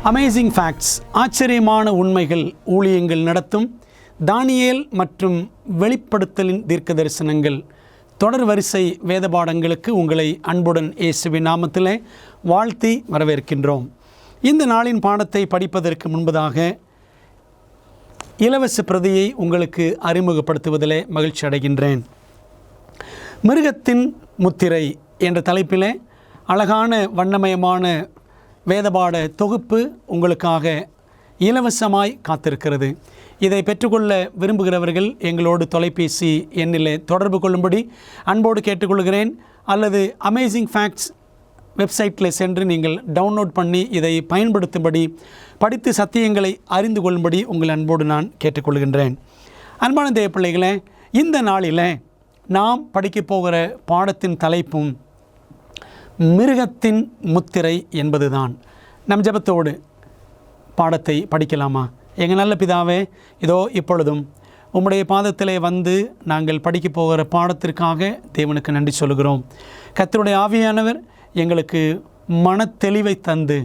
Amazing facts, ஆச்சரியமான உண்மைகள் ஊழியங்கள் நடத்தும் தானியேல் மற்றும் வெளிப்படுத்தலின் தீர்க்க தரிசனங்கள் தொடர் வரிசை வேத பாடங்களுக்கு உங்களை அன்புடன் இயேசுவின் நாமத்திலே வாழ்த்தி வரவேற்கின்றோம். இந்த நாளின் பாடத்தை படிப்பதற்கு முன்பதாக இலவச பிரதியை உங்களுக்கு அறிமுகப்படுத்துவதிலே மகிழ்ச்சி அடைகின்றேன். மிருகத்தின் முத்திரை என்ற தலைப்பிலே அழகான வண்ணமயமான வேதபாட தொகுப்பு உங்களுக்காக இலவசமாய் காத்திருக்கிறது. இதை பெற்றுக்கொள்ள விரும்புகிறவர்கள் எங்களோடு தொலைபேசி எண்ணிலே தொடர்பு கொள்ளும்படி அன்போடு கேட்டுக்கொள்கிறேன். அல்லது அமேசிங் ஃபேக்ட்ஸ் வெப்சைட்டில் சென்று நீங்கள் டவுன்லோட் பண்ணி இதை பயன்படுத்தும்படி, படித்து சத்தியங்களை அறிந்து கொள்ளும்படி உங்கள் அன்போடு நான் கேட்டுக்கொள்கின்றேன். அன்பான தேவ பிள்ளைகளே, இந்த நாளில் நாம் படிக்கப் போகிற பாடத்தின் தலைப்பும் மிருகத்தின் முத்திரை என்பதுதான். நம் ஜெபத்தோடு பாடத்தை படிக்கலாமா? எங்கள் நல்ல பிதாவே, இதோ இப்பொழுதும் உம்முடைய பாதத்திலே வந்து நாங்கள் படிக்க போகிற பாடத்திற்காக தேவனுக்கு நன்றி சொல்கிறோம். கர்த்தருடைய ஆவியானவர் எங்களுக்கு மனத்தெளிவை தந்து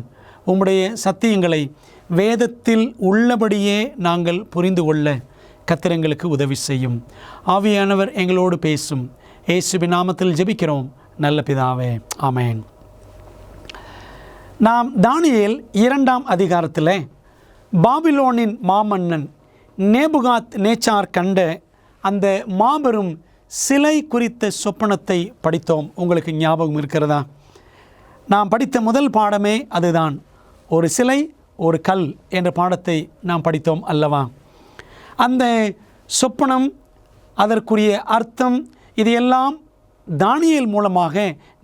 உம்முடைய சத்தியங்களை வேதத்தில் உள்ளபடியே நாங்கள் புரிந்து கொள்ள கர்த்தர் எங்களுக்கு உதவி செய்யும். ஆவியானவர் எங்களோடு பேசும். இயேசுவின் நாமத்தில் ஜெபிக்கிறோம் நல்ல பிதாவே, ஆமென். நாம் தானியேல் 2ஆம் அதிகாரத்தில் பாபிலோனின் மாமன்னன் நேபுகாத் நேச்சார் கண்ட அந்த மாபெரும் சிலை குறித்த சொப்பனத்தை படித்தோம். உங்களுக்கு ஞாபகம் இருக்கிறதா? நாம் படித்த முதல் பாடமே அதுதான். ஒரு சிலை, ஒரு கல் என்ற பாடத்தை நாம் படித்தோம் அல்லவா? அந்த சொப்பனம், அதற்குரிய அர்த்தம், இதையெல்லாம் தானியேல் மூலமாக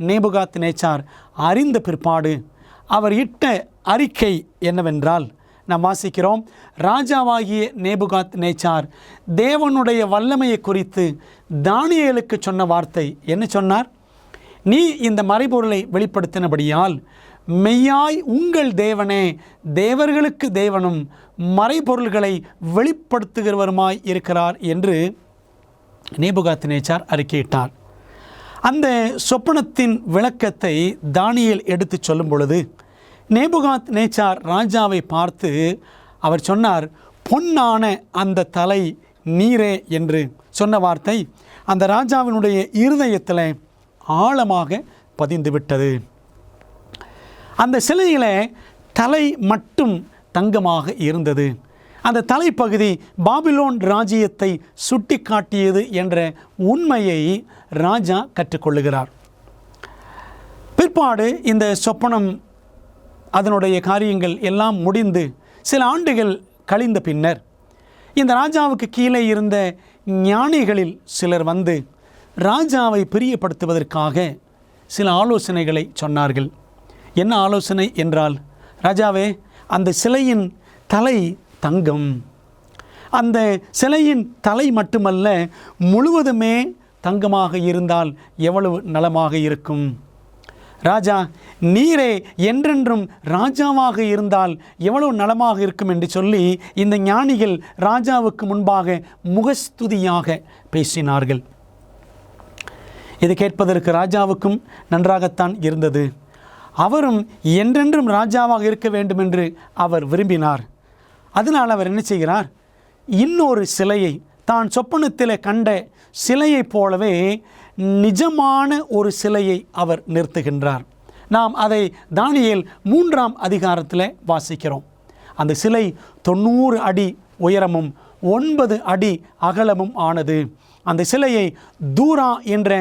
நேபுகாத் நேச்சார் அறிந்த பிற்பாடு அவர் இட்ட அறிக்கை என்னவென்றால், நாம் வாசிக்கிறோம், ராஜாவாகிய நேபுகாத் நேச்சார் தேவனுடைய வல்லமையை குறித்து தானியேலுக்கு சொன்ன வார்த்தை என்ன சொன்னார்? நீ இந்த மறைபொருளை வெளிப்படுத்தினபடியால் மெய்யாய் உங்கள் தேவனே தேவர்களுக்கு தேவனும் மறைபொருள்களை வெளிப்படுத்துகிறவருமாய் இருக்கிறார் என்று நேபுகாத் நேச்சார் அறிக்கையிட்டார். அந்த சொப்பனத்தின் விளக்கத்தை தானியேல் எடுத்து சொல்லும் பொழுது நேபுகாத் நேச்சார் ராஜாவை பார்த்து அவர் சொன்னார், பொன்னான அந்த தலை நீரே என்று சொன்ன வார்த்தை அந்த ராஜாவினுடைய இருதயத்தில் ஆழமாக பதிந்துவிட்டது. அந்த சிலையில் தலை மட்டும் தங்கமாக இருந்தது. அந்த தலைப்பகுதி பாபிலோன் ராஜ்யத்தை சுட்டி காட்டியது என்ற உண்மையை ராஜா கற்றுக்கொள்ளுகிறார். பிற்பாடு இந்த சொப்பனம், அதனுடைய காரியங்கள் எல்லாம் முடிந்து சில ஆண்டுகள் கழிந்த பின்னர் இந்த ராஜாவுக்கு கீழே இருந்த ஞானிகளில் சிலர் வந்து ராஜாவை பிரியப்படுத்துவதற்காக சில ஆலோசனைகளை சொன்னார்கள். என்ன ஆலோசனை என்றால், ராஜாவே, அந்த சிலையின் தலை தங்கம், அந்த சிலையின் தலை மட்டுமல்ல முழுவதுமே தங்கமாக இருந்தால் எவ்வளவு நலமாக இருக்கும். ராஜா, நீரே என்றென்றும் ராஜாவாக இருந்தால் எவ்வளவு நலமாக இருக்கும் என்று சொல்லி இந்த ஞானிகள் ராஜாவுக்கு முன்பாக முகஸ்துதியாக பேசினார்கள். இது கேட்பதற்கு ராஜாவுக்கும் நன்றாகத்தான் இருந்தது. அவரும் என்றென்றும் ராஜாவாக இருக்க வேண்டும் என்று அவர் விரும்பினார். அதனால் அவர் என்ன செய்கிறார்? இன்னொரு சிலையை, தான் சொப்பனத்தில் கண்ட சிலையைப் போலவே நிஜமான ஒரு சிலையை அவர் நிறுத்துகின்றார். நாம் அதை தானியேல் 3ஆம் அதிகாரத்தில் வாசிக்கிறோம். அந்த சிலை 90 அடி உயரமும் 9 அடி அகலமும் ஆனது. அந்த சிலையை தூரா என்ற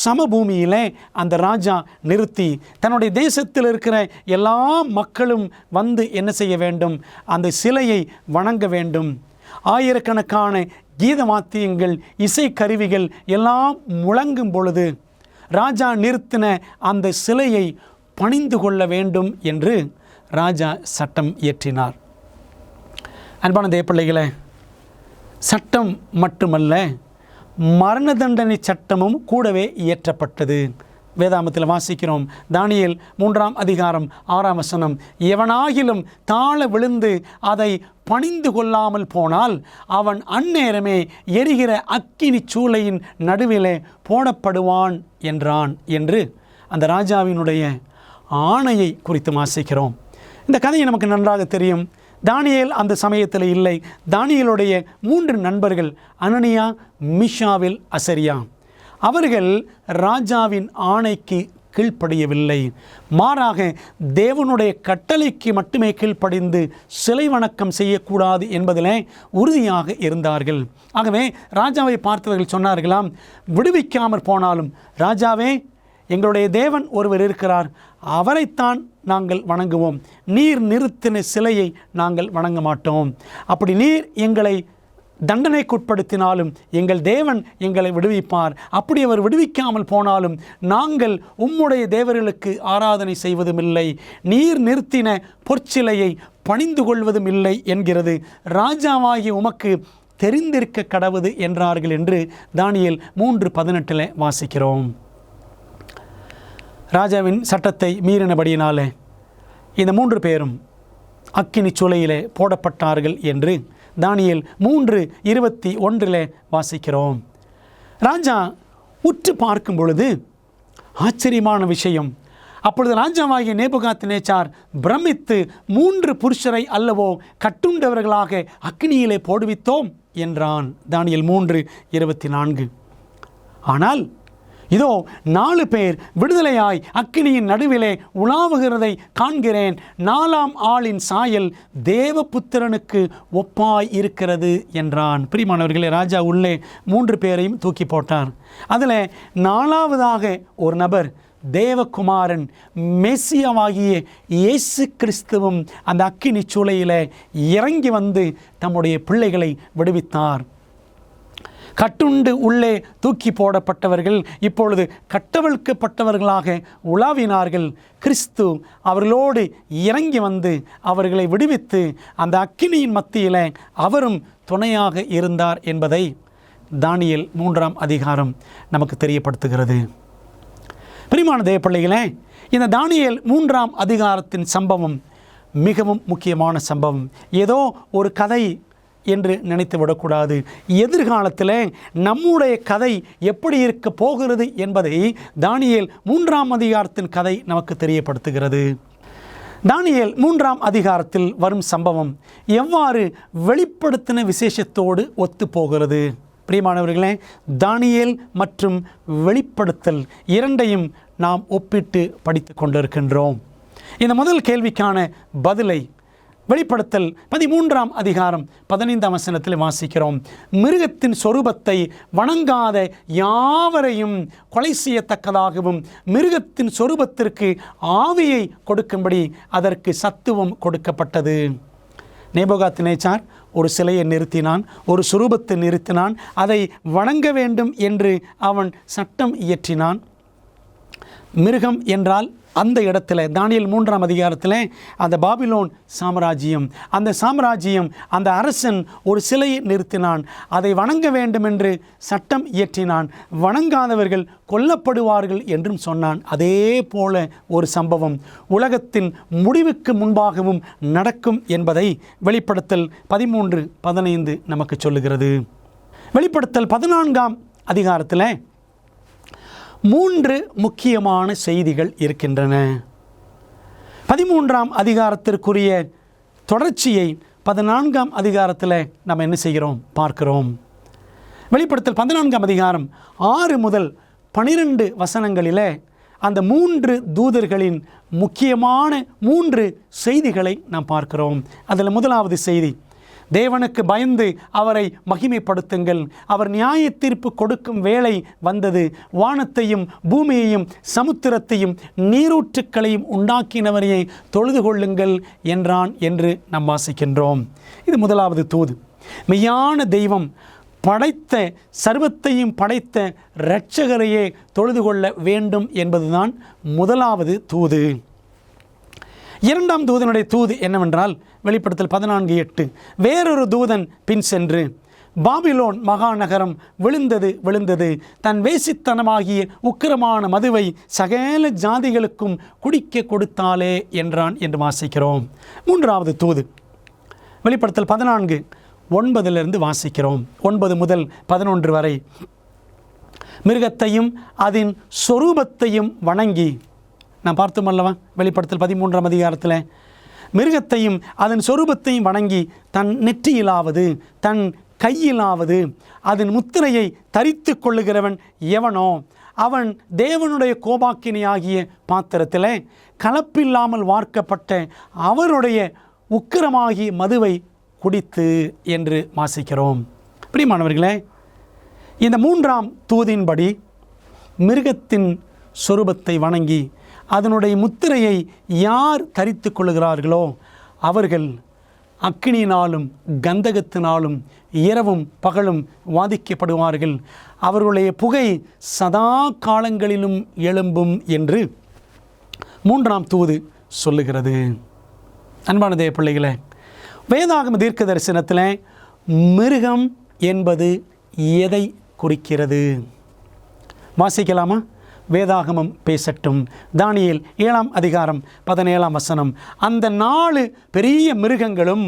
சமபூமியிலே அந்த ராஜா நிறுத்தி தன்னுடைய தேசத்தில் இருக்கிற எல்லா மக்களும் வந்து என்ன செய்ய வேண்டும்? அந்த சிலையை வணங்க வேண்டும். ஆயிரக்கணக்கான கீத வாத்தியங்கள், இசைக்கருவிகள் எல்லாம் முழங்கும் பொழுது ராஜா நிறுத்தின அந்த சிலையை பணிந்து கொள்ள வேண்டும் என்று ராஜா சட்டம் இயற்றினார். அன்பான தேவப்பிள்ளைகளே, சட்டம் மட்டுமல்ல, மரண தண்டனை சட்டமும் கூடவே இயற்றப்பட்டது. வேதாமத்தில் வாசிக்கிறோம், தானியேல் 3ஆம் அதிகாரம் 6ஆம் வசனம், எவனாகிலும் தாழ விழுந்து அதை பணிந்து கொள்ளாமல் போனால் அவன் அந்நேரமே எரிகிற அக்கினி சூளையின் நடுவிலே போடப்படுவான் என்றான் என்று அந்த ராஜாவினுடைய ஆணையை குறித்து வாசிக்கிறோம். இந்த கதையை நமக்கு நன்றாக தெரியும். தானியேல் அந்த சமயத்தில் இல்லை. தானியேலுடைய 3 நண்பர்கள் அனனியா, மீஷாவேல், அசரியா, அவர்கள் ராஜாவின் ஆணைக்கு கீழ்ப்படியவில்லை. மாறாக தேவனுடைய கட்டளைக்கு மட்டுமே கீழ்ப்படிந்து சிலை வணக்கம் செய்யக்கூடாது என்பதிலே உறுதியாக இருந்தார்கள். ஆகவே ராஜாவை பார்த்தவர்கள் சொன்னார்களாம், விடுவிக்காமற் போனாலும் ராஜாவே, எங்களுடைய தேவன் ஒருவர் இருக்கிறார், அவரைத்தான் நாங்கள் வணங்குவோம். நீர் நிறுத்தின சிலையை நாங்கள் வணங்க மாட்டோம். அப்படி நீர் எங்களை தண்டனைக்குட்படுத்தினாலும் எங்கள் தேவன் எங்களை விடுவிப்பார். அப்படி அவர் விடுவிக்காமல் போனாலும் நாங்கள் உம்முடைய தேவர்களுக்கு ஆராதனை செய்வதும் இல்லை, நீர் நிறுத்தின பொற்சிலையை பணிந்து கொள்வதும் இல்லை என்கிறது ராஜாவாகிய உமக்கு தெரிந்திருக்க கடவுது என்றார்கள் என்று தானியேல் 3:18 வாசிக்கிறோம். ராஜாவின் சட்டத்தை மீறினபடியினாலே இந்த 3 பேரும் அக்கினி சூளையிலே போடப்பட்டார்கள் என்று தானியேல் 3:21 வாசிக்கிறோம். ராஜா உற்று பார்க்கும் பொழுது ஆச்சரியமான விஷயம். அப்பொழுது ராஜாவாகிய நேபுகாத்நேச்சார் பிரமித்து, 3 புருஷரை அல்லவோ கட்டுண்டவர்களாக அக்கினியிலே போடுவித்தோம் என்றான். தானியேல் 3:24. ஆனால் இதோ 4 பேர் விடுதலையாய் அக்கினியின் நடுவிலே உலாவுகிறதை காண்கிறேன். 4ஆம் ஆளின் சாயல் தேவபுத்திரனுக்கு ஒப்பாய் இருக்கிறது என்றான். பிரியமானவர்களே, ராஜா உள்ளே 3 பேரையும் தூக்கி போட்டார். அதில் 4ஆவதாக ஒரு நபர் தேவகுமாரன் மெசியாவாகிய இயேசு கிறிஸ்துவும் அந்த அக்கினி சூளையில் இறங்கி வந்து தம்முடைய பிள்ளைகளை விடுவித்தார். கட்டுண்டு உள்ளே தூக்கி போடப்பட்டவர்கள் இப்பொழுது கட்டவிழ்க்கப்பட்டவர்களாக உலாவினார்கள். கிறிஸ்து அவர்களோடு இறங்கி வந்து அவர்களை விடுவித்து அந்த அக்கினியின் மத்தியில் அவரும் துணையாக இருந்தார் என்பதை தானியேல் 3ஆம் அதிகாரம் நமக்கு தெரியப்படுத்துகிறது. பிரியமான தேவப்பிள்ளைகளே, இந்த தானியேல் 3ஆம் அதிகாரத்தின் சம்பவம் மிகவும் முக்கியமான சம்பவம். ஏதோ ஒரு கதை என்று நினைத்து விடக்கூடாது. எதிர்காலத்தில் நம்முடைய கதை எப்படி இருக்க போகிறது என்பதை தானியேல் 3ஆம் அதிகாரத்தின் கதை நமக்கு தெரியப்படுத்துகிறது. தானியேல் 3ஆம் அதிகாரத்தில் வரும் சம்பவம் எவ்வாறு வெளிப்படுத்தின விசேஷத்தோடு ஒத்து போகிறது? பிரியமானவர்களே, தானியேல் மற்றும் வெளிப்படுத்தல் இரண்டையும் நாம் ஒப்பிட்டு படித்து கொண்டிருக்கின்றோம். இந்த முதல் கேள்விக்கான பதிலை வெளிப்படுத்தல் 13ஆம் அதிகாரம் 15ஆம் வசனத்தில் வாசிக்கிறோம். மிருகத்தின் சொரூபத்தை வணங்காத யாவரையும் கொலை செய்யத்தக்கதாகவும் மிருகத்தின் சொரூபத்திற்கு ஆவியை கொடுக்கும்படி அதற்கு சத்துவம் கொடுக்கப்பட்டது. நேபுகாத்நேச்சார் ஒரு சிலையை நிறுத்தினான், ஒரு சொரூபத்தை நிறுத்தினான், அதை வணங்க வேண்டும் என்று அவன் சட்டம் இயற்றினான். மிருகம் என்றால் அந்த இடத்துல தானியேல் 3ஆம் அதிகாரத்தில் அந்த பாபிலோன் சாம்ராஜ்யம், அந்த சாம்ராஜ்யம், அந்த அரசன் ஒரு சிலையை நிறுத்தினான், அதை வணங்க வேண்டும் என்று சட்டம் இயற்றினான். வணங்காதவர்கள் கொல்லப்படுவார்கள் என்றும் சொன்னான். அதே போல ஒரு சம்பவம் உலகத்தின் முடிவுக்கு முன்பாகவும் நடக்கும் என்பதை வெளிப்படுத்தல் 13:15 நமக்கு சொல்லுகிறது. வெளிப்படுத்தல் 14ஆம் அதிகாரத்தில் 3 முக்கியமான செய்திகள் இருக்கின்றன. 13ஆம் அதிகாரத்திற்குரிய தொடர்ச்சியை 14ஆம் அதிகாரத்தில் நம்ம என்ன செய்கிறோம் பார்க்கிறோம். வெளிப்படுத்தல் 14ஆம் அதிகாரம் 6 முதல் 12 வசனங்களில் அந்த 3 தூதர்களின் முக்கியமான 3 செய்திகளை நாம் பார்க்கிறோம். அதில் முதலாவது செய்தி, தேவனுக்கு பயந்து அவரை மகிமைப்படுத்துங்கள், அவர் நியாய தீர்ப்பு கொடுக்கும் வேளை வந்தது, வானத்தையும் பூமியையும் சமுத்திரத்தையும் நீரூற்றுக்களையும் உண்டாக்கினவரையை தொழுது கொள்ளுங்கள் என்றான் என்று நாம் வாசிக்கின்றோம். இது முதலாவது தூது. மெய்யான தெய்வம் படைத்த சர்வத்தையும் படைத்த இரட்சகரையே தொழுது கொள்ள வேண்டும் என்பதுதான் முதலாவது தூது. இரண்டாம் தூதனுடைய தூது என்னவென்றால் வெளிப்படுத்தல் 14:8, வேறொரு தூதன் பின் சென்று, பாபிலோன் மகாநகரம் விழுந்தது, தன் வேசித்தனமாகிய உக்கிரமான மதுவை சகல ஜாதிகளுக்கும் குடிக்க கொடுத்தாலே என்றான் என்று வாசிக்கிறோம். மூன்றாவது தூது வெளிப்படுத்தல் 14:9 வாசிக்கிறோம். 9 முதல் 11 வரை, மிருகத்தையும் அதன் சொரூபத்தையும் வணங்கி, நான் பார்த்தோம் அல்லவா வெளிப்படுத்தல் 13ஆம் அதிகாரத்தில் மிருகத்தையும் அதன் சொரூபத்தையும் வணங்கி தன் நெற்றியிலாவது தன் கையிலாவது அதன் முத்திரையை தரித்து கொள்ளுகிறவன் எவனோ அவன் தேவனுடைய கோபாக்கினியாகிய பாத்திரத்தில் கலப்பில்லாமல் வார்க்கப்பட்ட அவருடைய உக்கிரமாகிய மதுவை குடித்து என்று வாசிக்கிறோம். பிரியமானவர்களே, இந்த 3ஆம் தூதின்படி மிருகத்தின் சொரூபத்தை வணங்கி அதனுடைய முத்திரையை யார் தரித்து கொள்ளுகிறார்களோ அவர்கள் அக்கினியினாலும் கந்தகத்தினாலும் இரவும் பகலும் வாதிக்கப்படுவார்கள். அவர்களுடைய புகை சதா காலங்களிலும் எழும்பும் என்று 3ஆம் தூது சொல்லுகிறது. அன்பான தேவ பிள்ளைகளே, வேதாகம தீர்க்க தரிசனத்தில் மிருகம் என்பது எதை குறிக்கிறது? வாசிக்கலாமா? வேதாகமம் பேசட்டும். தானியேல் 7ஆம் அதிகாரம் 17ஆம் வசனம். அந்த 4 பெரிய மிருகங்களும்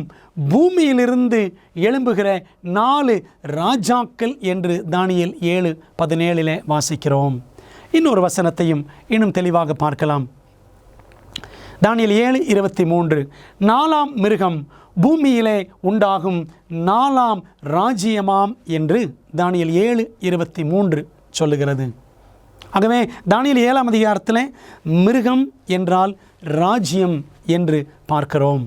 பூமியிலிருந்து எழும்புகிற 4 ராஜாக்கள் என்று தானியேல் 7:17 வாசிக்கிறோம். இன்னொரு வசனத்தையும் இன்னும் தெளிவாக பார்க்கலாம். தானியேல் 7:23 4ஆம் மிருகம் பூமியிலே உண்டாகும் 4ஆம் ராஜ்யமாம் என்று தானியேல் 7:23 சொல்லுகிறது. ஆகவே தானியேல் 7ஆம் அதிகாரத்தில் மிருகம் என்றால் ராஜ்யம் என்று பார்க்கிறோம்.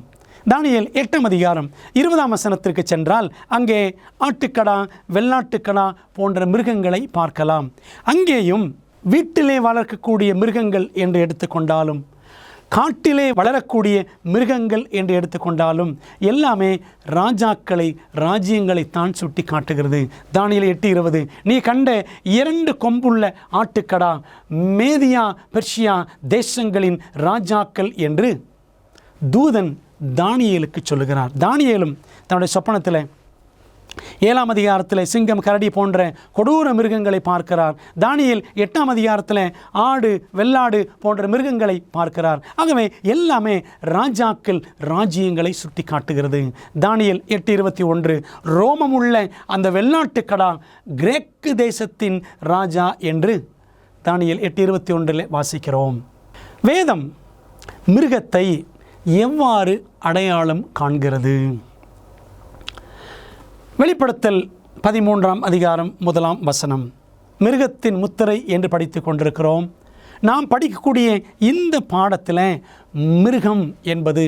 தானியேல் 8ஆம் அதிகாரம் 20ஆம் வசனத்திற்கு சென்றால் அங்கே ஆட்டுக்கடா, வெள்ளாட்டுக்கடா போன்ற மிருகங்களை பார்க்கலாம். அங்கேயும் வீட்டிலே வளர்க்கக்கூடிய மிருகங்கள் என்று எடுத்துக்கொண்டாலும் காட்டிலே வளரக்கூடிய மிருகங்கள் என்று எடுத்துக்கொண்டாலும் எல்லாமே ராஜாக்களை, ராஜ்யங்களை தான் சுட்டி காட்டுகிறது. தானியேல் 8:20 நீ கண்ட 2 கொம்புள்ள ஆட்டுக்கடா மேதியா பெர்ஷியா தேசங்களின் ராஜாக்கள் என்று தூதன் தானியேலுக்கு சொல்லுகிறார். தானியேலும் தன்னுடைய சொப்பனத்தில் 7ஆம் அதிகாரத்தில் சிங்கம், கரடி போன்ற கொடூர மிருகங்களை பார்க்கிறார். தானியேல் 8ஆம் அதிகாரத்தில் ஆடு, வெள்ளாடு போன்ற மிருகங்களை பார்க்கிறார். ஆகவே எல்லாமே ராஜாக்கள், ராஜ்யங்களை சுட்டி காட்டுகிறது. தானியேல் 8:21 ரோமமுள்ள அந்த வெள்ளாட்டுக்கடா கிரேக்கு தேசத்தின் ராஜா என்று தானியேல் 8:21 வாசிக்கிறோம். வேதம் மிருகத்தை எவ்வாறு அடையாளம் காண்கிறது? வெளிப்படுத்தல் 13ஆம் அதிகாரம் 1ஆம் வசனம். மிருகத்தின் முத்திரை என்று படித்து கொண்டிருக்கிறோம். நாம் படிக்கக்கூடிய இந்த பாடத்தில் மிருகம் என்பது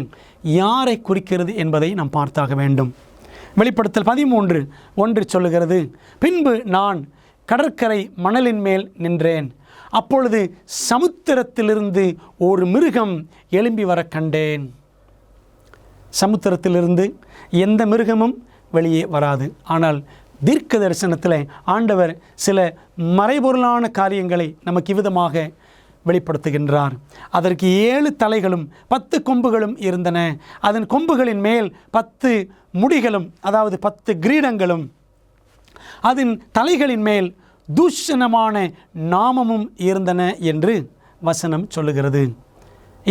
யாரை குறிக்கிறது என்பதை நாம் பார்த்தாக வேண்டும். வெளிப்படுத்தல் 13:1 சொல்லுகிறது, பின்பு நான் கடற்கரை மணலின் மேல் நின்றேன். அப்பொழுது சமுத்திரத்திலிருந்து ஒரு மிருகம் எழும்பி வர கண்டேன். சமுத்திரத்திலிருந்து எந்த மிருகமும் வெளியே வராது. ஆனால் தீர்க்க தரிசனத்தில் ஆண்டவர் சில மறைபொருளான காரியங்களை நமக்கு இவ்விதமாக வெளிப்படுத்துகின்றார். அதற்கு 7 தலைகளும் 10 கொம்புகளும் இருந்தன. அதன் கொம்புகளின் மேல் 10 முடிகளும், அதாவது 10 கிரீடங்களும், அதன் தலைகளின் மேல் தூஷணமான நாமமும் இருந்தன என்று வசனம் சொல்லுகிறது.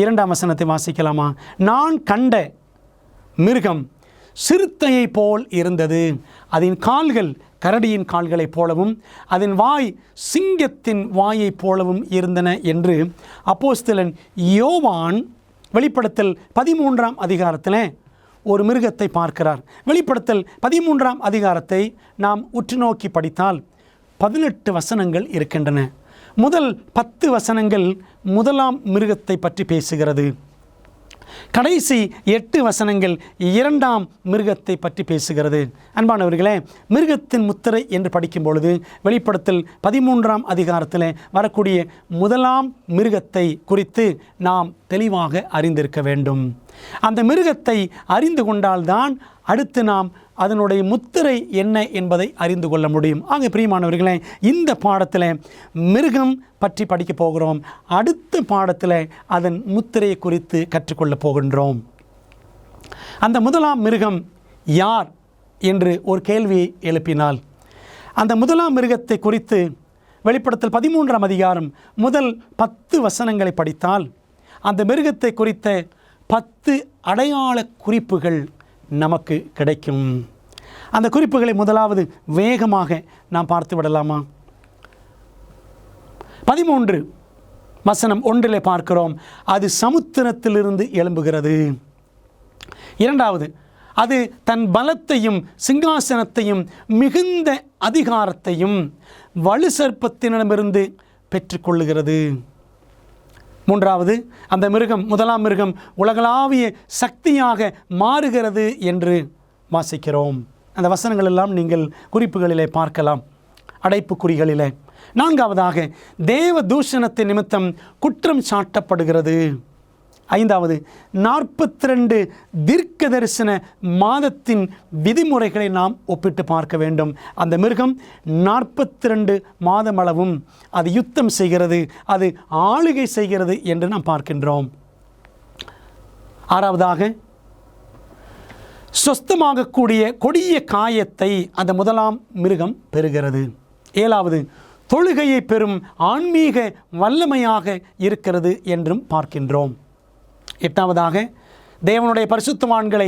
2ஆம் வசனத்தை வாசிக்கலாமா? நான் கண்ட மிருகம் சிறுத்தையை போல் இருந்தது. அதன் கால்கள் கரடியின் கால்களைப் போலவும் அதன் வாய் சிங்கத்தின் வாயைப் போலவும் இருந்தன என்று அப்போஸ்தலன் யோவான் வெளிப்படுத்தல் 13ஆம் அதிகாரத்தில் ஒரு மிருகத்தை பார்க்கிறார். வெளிப்படுத்தல் 13ஆம் அதிகாரத்தை நாம் உற்று நோக்கி படித்தால் 18 வசனங்கள் இருக்கின்றன. முதல் 10 வசனங்கள் முதலாம் மிருகத்தை பற்றி பேசுகிறது. கடைசி 8 வசனங்கள் 2ஆம் மிருகத்தை பற்றி பேசுகிறது. அன்பானவர்களே, மிருகத்தின் முத்திரை என்று படிக்கும் பொழுது வெளிப்படுத்தல் 13ஆம் அதிகாரத்தில் வரக்கூடிய முதலாம் மிருகத்தை குறித்து நாம் தெளிவாக அறிந்திருக்க வேண்டும். அந்த மிருகத்தை அறிந்து கொண்டால்தான் அடுத்து நாம் அதனுடைய முத்திரை என்ன என்பதை அறிந்து கொள்ள முடியும். ஆக பிரியமானவர்களே, இந்த பாடத்தில் மிருகம் பற்றி படிக்க போகிறோம். அடுத்த பாடத்தில் அதன் முத்திரையை குறித்து கற்றுக்கொள்ளப் போகின்றோம். அந்த முதலாம் மிருகம் யார் என்று ஒரு கேள்வியை எழுப்பினால், அந்த முதலாம் மிருகத்தை குறித்து வெளிப்படுத்தல் 13ஆம் அதிகாரம் முதல் 10 வசனங்களை படித்தால் அந்த மிருகத்தை குறித்த 10 அடையாள குறிப்புகள் நமக்கு கிடைக்கும். அந்த குறிப்புகளை முதலாவது வேகமாக நாம் பார்த்து விடலாமா? 13 வசனம் 1 பார்க்கிறோம், அது சமுத்திரத்திலிருந்து எழும்புகிறது. இரண்டாவது, அது தன் பலத்தையும் சிங்காசனத்தையும் மிகுந்த அதிகாரத்தையும் வலு சர்ப்பத்தினிடமிருந்து பெற்றுக்கொள்ளுகிறது. மூன்றாவது, அந்த மிருகம், முதலாம் மிருகம் உலகளாவிய சக்தியாக மாறுகிறது என்று வாசிக்கிறோம். அந்த வசனங்கள் எல்லாம் நீங்கள் குறிப்புகளிலே பார்க்கலாம், அடைப்புக்குறிகளிலே. நான்காவதாக, தேவ தூஷணத்தின் நிமித்தம் குற்றம் சாட்டப்படுகிறது. ஐந்தாவது, 42 தீர்க்க தரிசன மாதத்தின் விதிமுறைகளை நாம் ஒப்பிட்டு பார்க்க வேண்டும். அந்த மிருகம் 42 மாதமளவும் அது யுத்தம் செய்கிறது, அது ஆளுகை செய்கிறது என்று நாம் பார்க்கின்றோம். ஆறாவதாக, சொஸ்தமாகக்கூடிய கொடிய காயத்தை அந்த முதலாம் மிருகம் பெறுகிறது. ஏழாவது, தொழுகையை பெறும் ஆன்மீக வல்லமையாக இருக்கிறது என்றும் பார்க்கின்றோம். எட்டாவதாக, தேவனுடைய பரிசுத்தவான்களை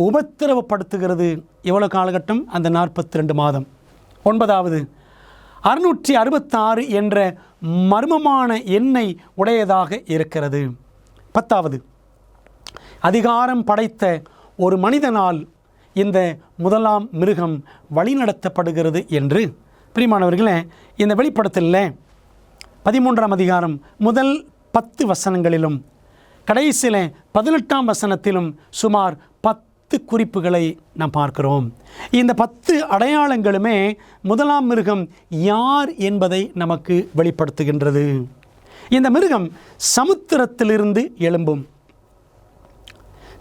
உபத்திரவப்படுத்துகிறது. எவ்வளவு காலகட்டம்? அந்த 42 மாதம். ஒன்பதாவது, 666 என்ற மர்மமான எண்ணை உடையதாக இருக்கிறது. பத்தாவது, அதிகாரம் படைத்த ஒரு மனிதனால் இந்த முதலாம் மிருகம் வழிநடத்தப்படுகிறது என்று பிரியமானவர்களே, இந்த வெளிப்படுத்தலில் 13ஆம் அதிகாரம் முதல் 10 வசனங்களிலும் கடைசியில் 18ஆம் வசனத்திலும் சுமார் 10 குறிப்புகளை நாம் பார்க்கிறோம். இந்த 10 அடையாளங்களுமே முதலாம் மிருகம் யார் என்பதை நமக்கு வெளிப்படுத்துகின்றது. இந்த மிருகம் சமுத்திரத்திலிருந்து எழும்பும்.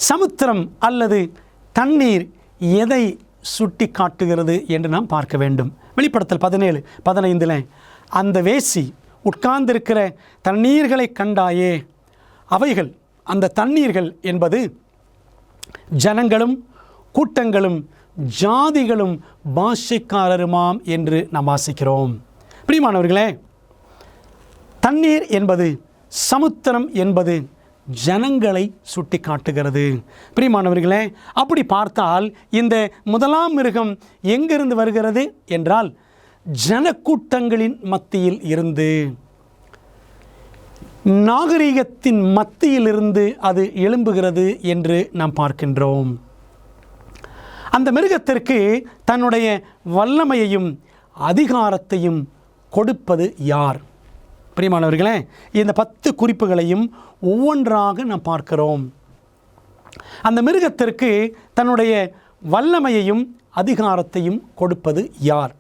சமுத்திரம் அல்லது தண்ணீர் எதை சுட்டி காட்டுகிறது என்று நாம் பார்க்க வேண்டும். வெளிப்படுத்தல் 17:15 அந்த வேசி உட்கார்ந்திருக்கிற தண்ணீர்களை கண்டாயே, அவைகள், அந்த தண்ணீர்கள் என்பது ஜனங்களும் கூட்டங்களும் ஜாதிகளும் பாஷைக்காரருமாம் என்று நாம் வாசிக்கிறோம். பிரியமானவர்களே, தண்ணீர் என்பது, சமுத்திரம் என்பது ஜனங்களை சுட்டி காட்டுகிறது. பிரியமானவர்களே, அப்படி பார்த்தால் இந்த முதலாம் மிருகம் எங்கிருந்து வருகிறது என்றால் ஜனக்கூட்டங்களின் மத்தியில் இருந்து, நாகரிகத்தின் மத்தியிலிருந்து அது எழும்புகிறது என்று நாம் பார்க்கின்றோம். அந்த மிருகத்திற்கு தன்னுடைய வல்லமையையும் அதிகாரத்தையும் கொடுப்பது யார்? பிரியமானவர்களே, இந்த 10 குறிப்புகளையும் ஒவ்வொன்றாக நாம் பார்க்கிறோம். அந்த மிருகத்திற்கு தன்னுடைய வல்லமையையும் அதிகாரத்தையும் கொடுப்பது யார்?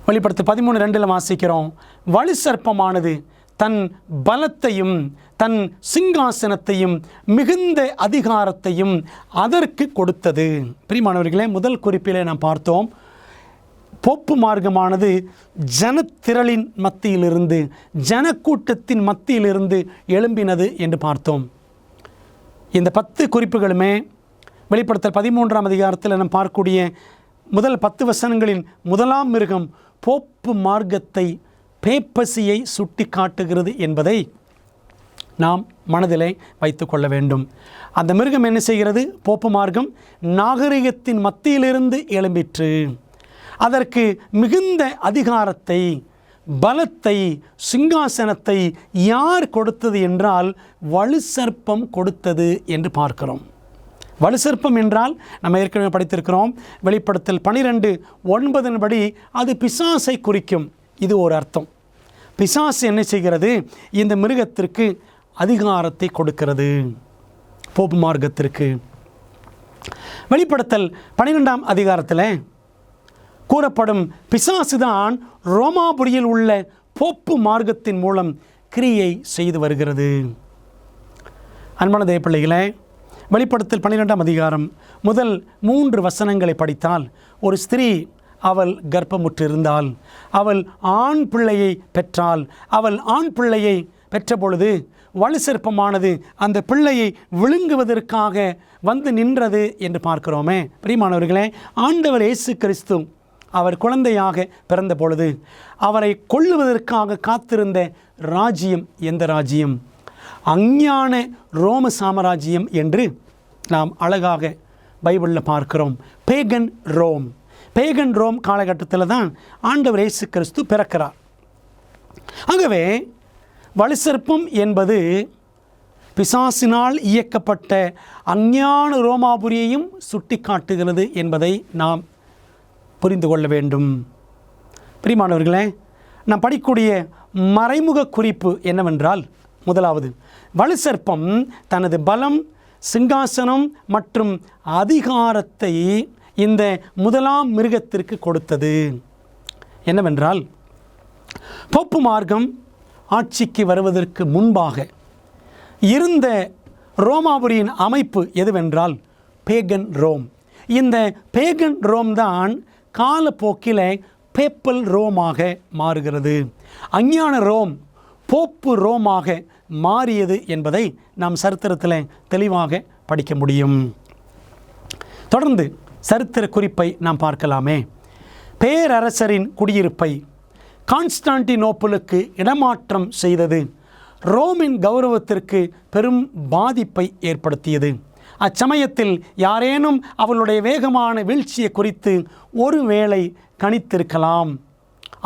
வெளிப்படுத்து 13:2 வாசிக்கிறோம், வலு சர்ப்பமானது தன் பலத்தையும் தன் சிங்காசனத்தையும் மிகுந்த அதிகாரத்தையும் அதற்கு கொடுத்தது. பிரியமானவர்களே, முதல் குறிப்பிலே நாம் பார்த்தோம், போப்பு மார்க்கமானது ஜனத்திரளின் மத்தியிலிருந்து, ஜனக்கூட்டத்தின் மத்தியிலிருந்து எழும்பினது என்று பார்த்தோம். இந்த 10 குறிப்புகளுமே வெளிப்படுத்தல் 13ஆம் அதிகாரத்தில் நாம் பார்க்கக்கூடிய முதல் 10 வசனங்களின் முதலாம் மிருகம் போப்பு மார்க்கத்தை, பேப்பசியை சுட்டி காட்டுகிறது என்பதை நாம் மனதிலே வைத்து கொள்ள வேண்டும். அந்த மிருகம் என்ன செய்கிறது? போப்பு மார்க்கம் நாகரிகத்தின் மத்தியிலிருந்து எழும்பிற்று. அதற்கு மிகுந்த அதிகாரத்தை, பலத்தை, சிங்காசனத்தை யார் கொடுத்தது என்றால் வலு சர்ப்பம் கொடுத்தது என்று பார்க்கிறோம். வலு சர்ப்பம் என்றால் நம்ம ஏற்கனவே படித்திருக்கிறோம், வெளிப்படுத்தல் 12:9 படி அது பிசாசை குறிக்கும். இது ஒரு அர்த்தம். பிசாசு என்ன செய்கிறது? இந்த மிருகத்திற்கு அதிகாரத்தை கொடுக்கிறது, போப்பு மார்க்கத்திற்கு. வெளிப்படுத்தல் 12ஆம் அதிகாரத்தில் கூறப்படும் பிசாசுதான் ரோமாபுரியில் உள்ள போப்பு மார்க்கத்தின் மூலம் கிரியை செய்து வருகிறது. அன்பான தேவப்பிள்ளைகளே, வெளிப்படுத்தல் 12ஆம் அதிகாரம் முதல் 3 வசனங்களை படித்தால், ஒரு ஸ்திரீ அவள் கர்ப்பமுற்றிருந்தாள், அவள் ஆண் பிள்ளையை பெற்றாள். அவள் ஆண் பிள்ளையை பெற்ற பொழுது வலு சர்ப்பமானது அந்த பிள்ளையை விழுங்குவதற்காக வந்து நின்றது என்று பார்க்கிறோமே. பிரியமானவர்களே, ஆண்டவர் இயேசு கிறிஸ்து அவர் குழந்தையாக பிறந்த பொழுது அவரை கொல்லுவதற்காக காத்திருந்த ராஜ்யம் எந்த ராஜ்யம்? அஞ்ஞான ரோம சாம்ராஜ்யம் என்று நாம் அழகாக பைபிளில் பார்க்கிறோம். பேகன் ரோம். பேகன் ரோம் காலகட்டத்தில் தான் ஆண்டவர் இயேசு கிறிஸ்து பிறக்கிறார். ஆகவே வலு சர்ப்பம் என்பது பிசாசினால் இயக்கப்பட்ட அஞ்ஞான ரோமாபுரியையும் சுட்டி காட்டுகிறது என்பதை நாம் புரிந்து கொள்ள வேண்டும். பிரியமானவர்களே, நாம் படிக்கக்கூடிய மறைமுக குறிப்பு என்னவென்றால், முதலாவது, வலுசர்ப்பம் தனது பலம், சிங்காசனம் மற்றும் அதிகாரத்தை இந்த முதலாம் மிருகத்திற்கு கொடுத்தது. என்னவென்றால், போப்பு மார்க்கம் ஆட்சிக்கு வருவதற்கு முன்பாக இருந்த ரோமாபுரியின் அமைப்பு எதுவென்றால் பேகன் ரோம். இந்த பேகன் ரோம் தான் காலப்போக்கில் பேப்பல் ரோமாக மாறுகிறது. அஞ்ஞான ரோம் போப்பு ரோமாக மாறியது என்பதை நாம் சரித்திரத்தில் தெளிவாக படிக்க முடியும். தொடர்ந்து சரித்திர குறிப்பை நாம் பார்க்கலாமே. பேரரசரின் குடியிருப்பை கான்ஸ்டான்டினோப்பிளுக்கு இடமாற்றம் செய்தது ரோமின் கௌரவத்திற்கு பெரும் பாதிப்பை ஏற்படுத்தியது. அச்சமயத்தில் யாரேனும் அவளுடைய வேகமான வீழ்ச்சியை குறித்து ஒருவேளை கணித்திருக்கலாம்.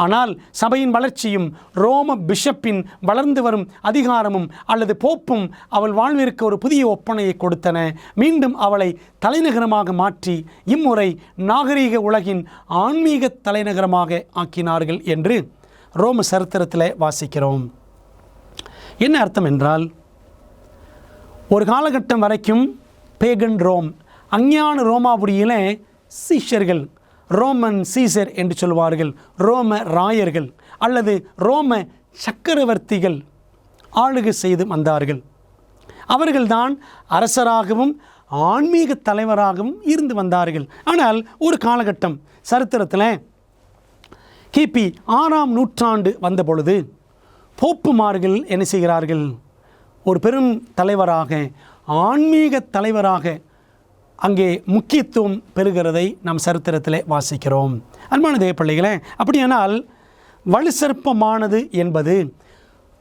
ஆனால் சபையின் வளர்ச்சியும் ரோம பிஷப்பின் வளர்ந்து வரும் அதிகாரமும் அல்லது போப்பும் அவள் வாழ்விற்கு ஒரு புதிய ஒப்பனையை கொடுத்தன. மீண்டும் அவளை தலைநகரமாக மாற்றி இம்முறை நாகரீக உலகின் ஆன்மீக தலைநகரமாக ஆக்கினார்கள் என்று ரோம சரித்திரத்தில் வாசிக்கிறோம். என்ன அர்த்தம் என்றால், ஒரு காலகட்டம் வரைக்கும் பேகன் ரோம், அஞ்ஞான ரோமாபுரியிலே சீஷர்கள், ரோமன் சீசர் என்று சொல்வார்கள், ரோம ராயர்கள் அல்லது ரோம சக்கரவர்த்திகள் ஆளுகை செய்து வந்தார்கள். அவர்கள்தான் அரசராகவும் ஆன்மீக தலைவராகவும் இருந்து வந்தார்கள். ஆனால் ஒரு காலகட்டம் சரித்திரத்தில் கிபி 6ஆம் நூற்றாண்டு வந்த பொழுது போப்புமார்கள் என்ன செய்கிறார்கள்? ஒரு பெரும் தலைவராக, ஆன்மீக தலைவராக அங்கே முக்கியத்துவம் பெறுகிறதை நாம் சரித்திரத்தில் வாசிக்கிறோம். அன்பான தேவ பிள்ளைகளே, அப்படியானால் வலுசர்ப்பமானது என்பது,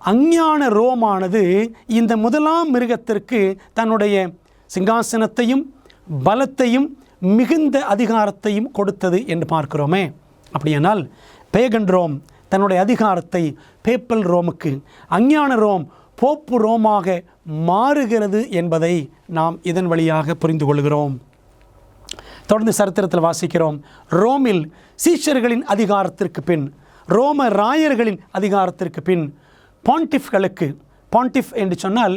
அஞ்ஞான ரோமானது இந்த முதலாம் மிருகத்திற்கு தன்னுடைய சிங்காசனத்தையும் பலத்தையும் மிகுந்த அதிகாரத்தையும் கொடுத்தது என்று பார்க்கிறோமே. அப்படியானால் பேகன் ரோம் தன்னுடைய அதிகாரத்தை பேப்பல் ரோமுக்கு, அஞ்ஞான ரோம் போப்பு ரோமாக மாறுகிறது என்பதை நாம் இதன் வழியாக புரிந்து கொள்கிறோம். தொடர்ந்து சரித்திரத்தில் வாசிக்கிறோம். ரோமில் சீஷர்களின் அதிகாரத்திற்கு பின், ரோம ராயர்களின் அதிகாரத்திற்கு பின் பாண்டிஃப்களுக்கு, பாண்டிஃப் என்று சொன்னால்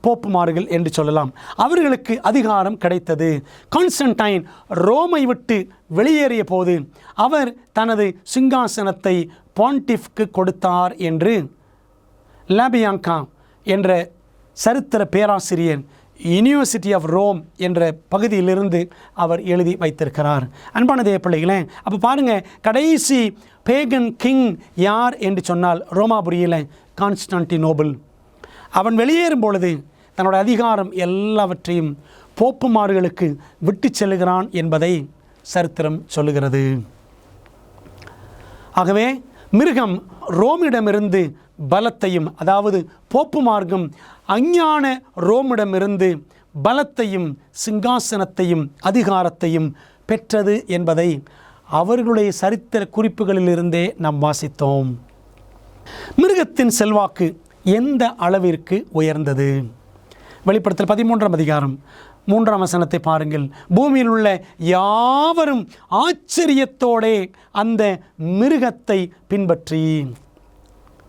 போப்புமார்கள் என்று சொல்லலாம், அவர்களுக்கு அதிகாரம் கிடைத்தது. கான்ஸ்டன்டைன் ரோமை விட்டு வெளியேறிய போது அவர் தனது சிங்காசனத்தை பாண்டிஃப்க்கு கொடுத்தார் என்று லாபியாங்கா என்ற சரித்திர பேராசிரியர் யூனிவர்சிட்டி ஆஃப் ரோம் என்ற பகுதியிலிருந்து அவர் எழுதி வைத்திருக்கிறார். அன்பான தேவ பிள்ளைகளே, அப்போ பாருங்கள், கடைசி பேகன் கிங் யார் என்று சொன்னால் ரோமாபுரியில் கான்ஸ்டான்டினோபிள். அவன் வெளியேறும் பொழுது தன்னோட அதிகாரம் எல்லாவற்றையும் போப்புமார்களுக்கு விட்டு செல்லுகிறான் என்பதை சரித்திரம் சொல்லுகிறது. ஆகவே மிருகம் ரோமிடமிருந்து பலத்தையும், அதாவது போப்பு மார்க்கம் அஞ்ஞான ரோமிடமிருந்து பலத்தையும் சிங்காசனத்தையும் அதிகாரத்தையும் பெற்றது என்பதை அவர்களுடைய சரித்திர குறிப்புகளிலிருந்தே நாம் வாசித்தோம். மிருகத்தின் செல்வாக்கு எந்த அளவிற்கு உயர்ந்தது? வெளிப்படுத்தல் 13ஆம் அதிகாரம் 3ஆம் வசனத்தை பாருங்கள். பூமியில் உள்ள யாவரும் ஆச்சரியத்தோடே அந்த மிருகத்தை பின்பற்றி.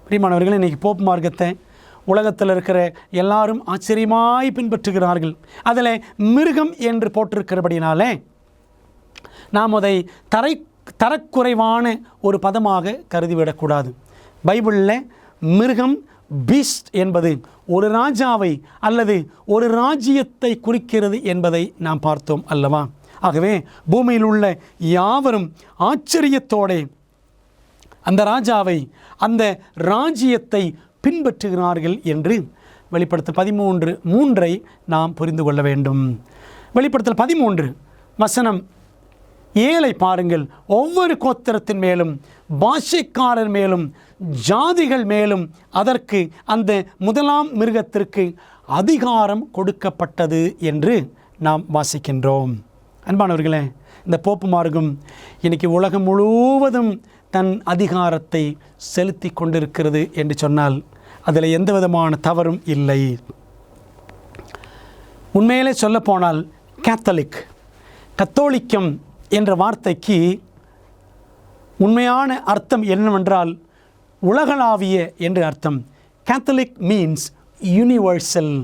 பிரியமானவர்கள், இன்றைக்கி போப்பு மார்க்கத்தை உலகத்தில் இருக்கிற எல்லாரும் ஆச்சரியமாய் பின்பற்றுகிறார்கள். அதில் மிருகம் என்று போட்டிருக்கிறபடினாலே நாம் அதை தரக்குறைவான ஒரு பதமாக கருதிவிடக்கூடாது. பைபிளில் மிருகம், பீஸ்ட் என்பது ஒரு ராஜாவை அல்லது ஒரு ராஜ்யத்தை குறிக்கிறது என்பதை நாம் பார்த்தோம் அல்லவா? ஆகவே பூமியில் உள்ள யாவரும் ஆச்சரியத்தோടെ அந்த ராஜாவை, அந்த ராஜ்யத்தை பின்பற்றுகிறார்கள் என்று வெளிப்படுத்தல் 13:3 நாம் புரிந்து கொள்ள வேண்டும். வெளிப்படுத்தல் 13 வசனம் 7 பாருங்கள். ஒவ்வொரு கோத்திரத்தின் மேலும், பாஷைக்காரர் மேலும், ஜாதிகள் மேலும் அதற்கு அந்த முதலாம் மிருகத்திற்கு அதிகாரம் கொடுக்கப்பட்டது என்று நாம் வாசிக்கின்றோம். அன்பானவர்களே, இந்த போப்பு மார்க்கம் இன்றைக்கி உலகம் முழுவதும் தன் அதிகாரத்தை செலுத்தி கொண்டிருக்கிறது என்று சொன்னால் அதில் எந்த விதமான தவறும் இல்லை. உண்மையிலே சொல்லப்போனால் கத்தோலிக்கம் என்ற வார்த்தைக்கு உண்மையான அர்த்தம் என்னவென்றால் உலகளாவிய என்று அர்த்தம். கேத்தலிக் மீன்ஸ் யூனிவர்சல்,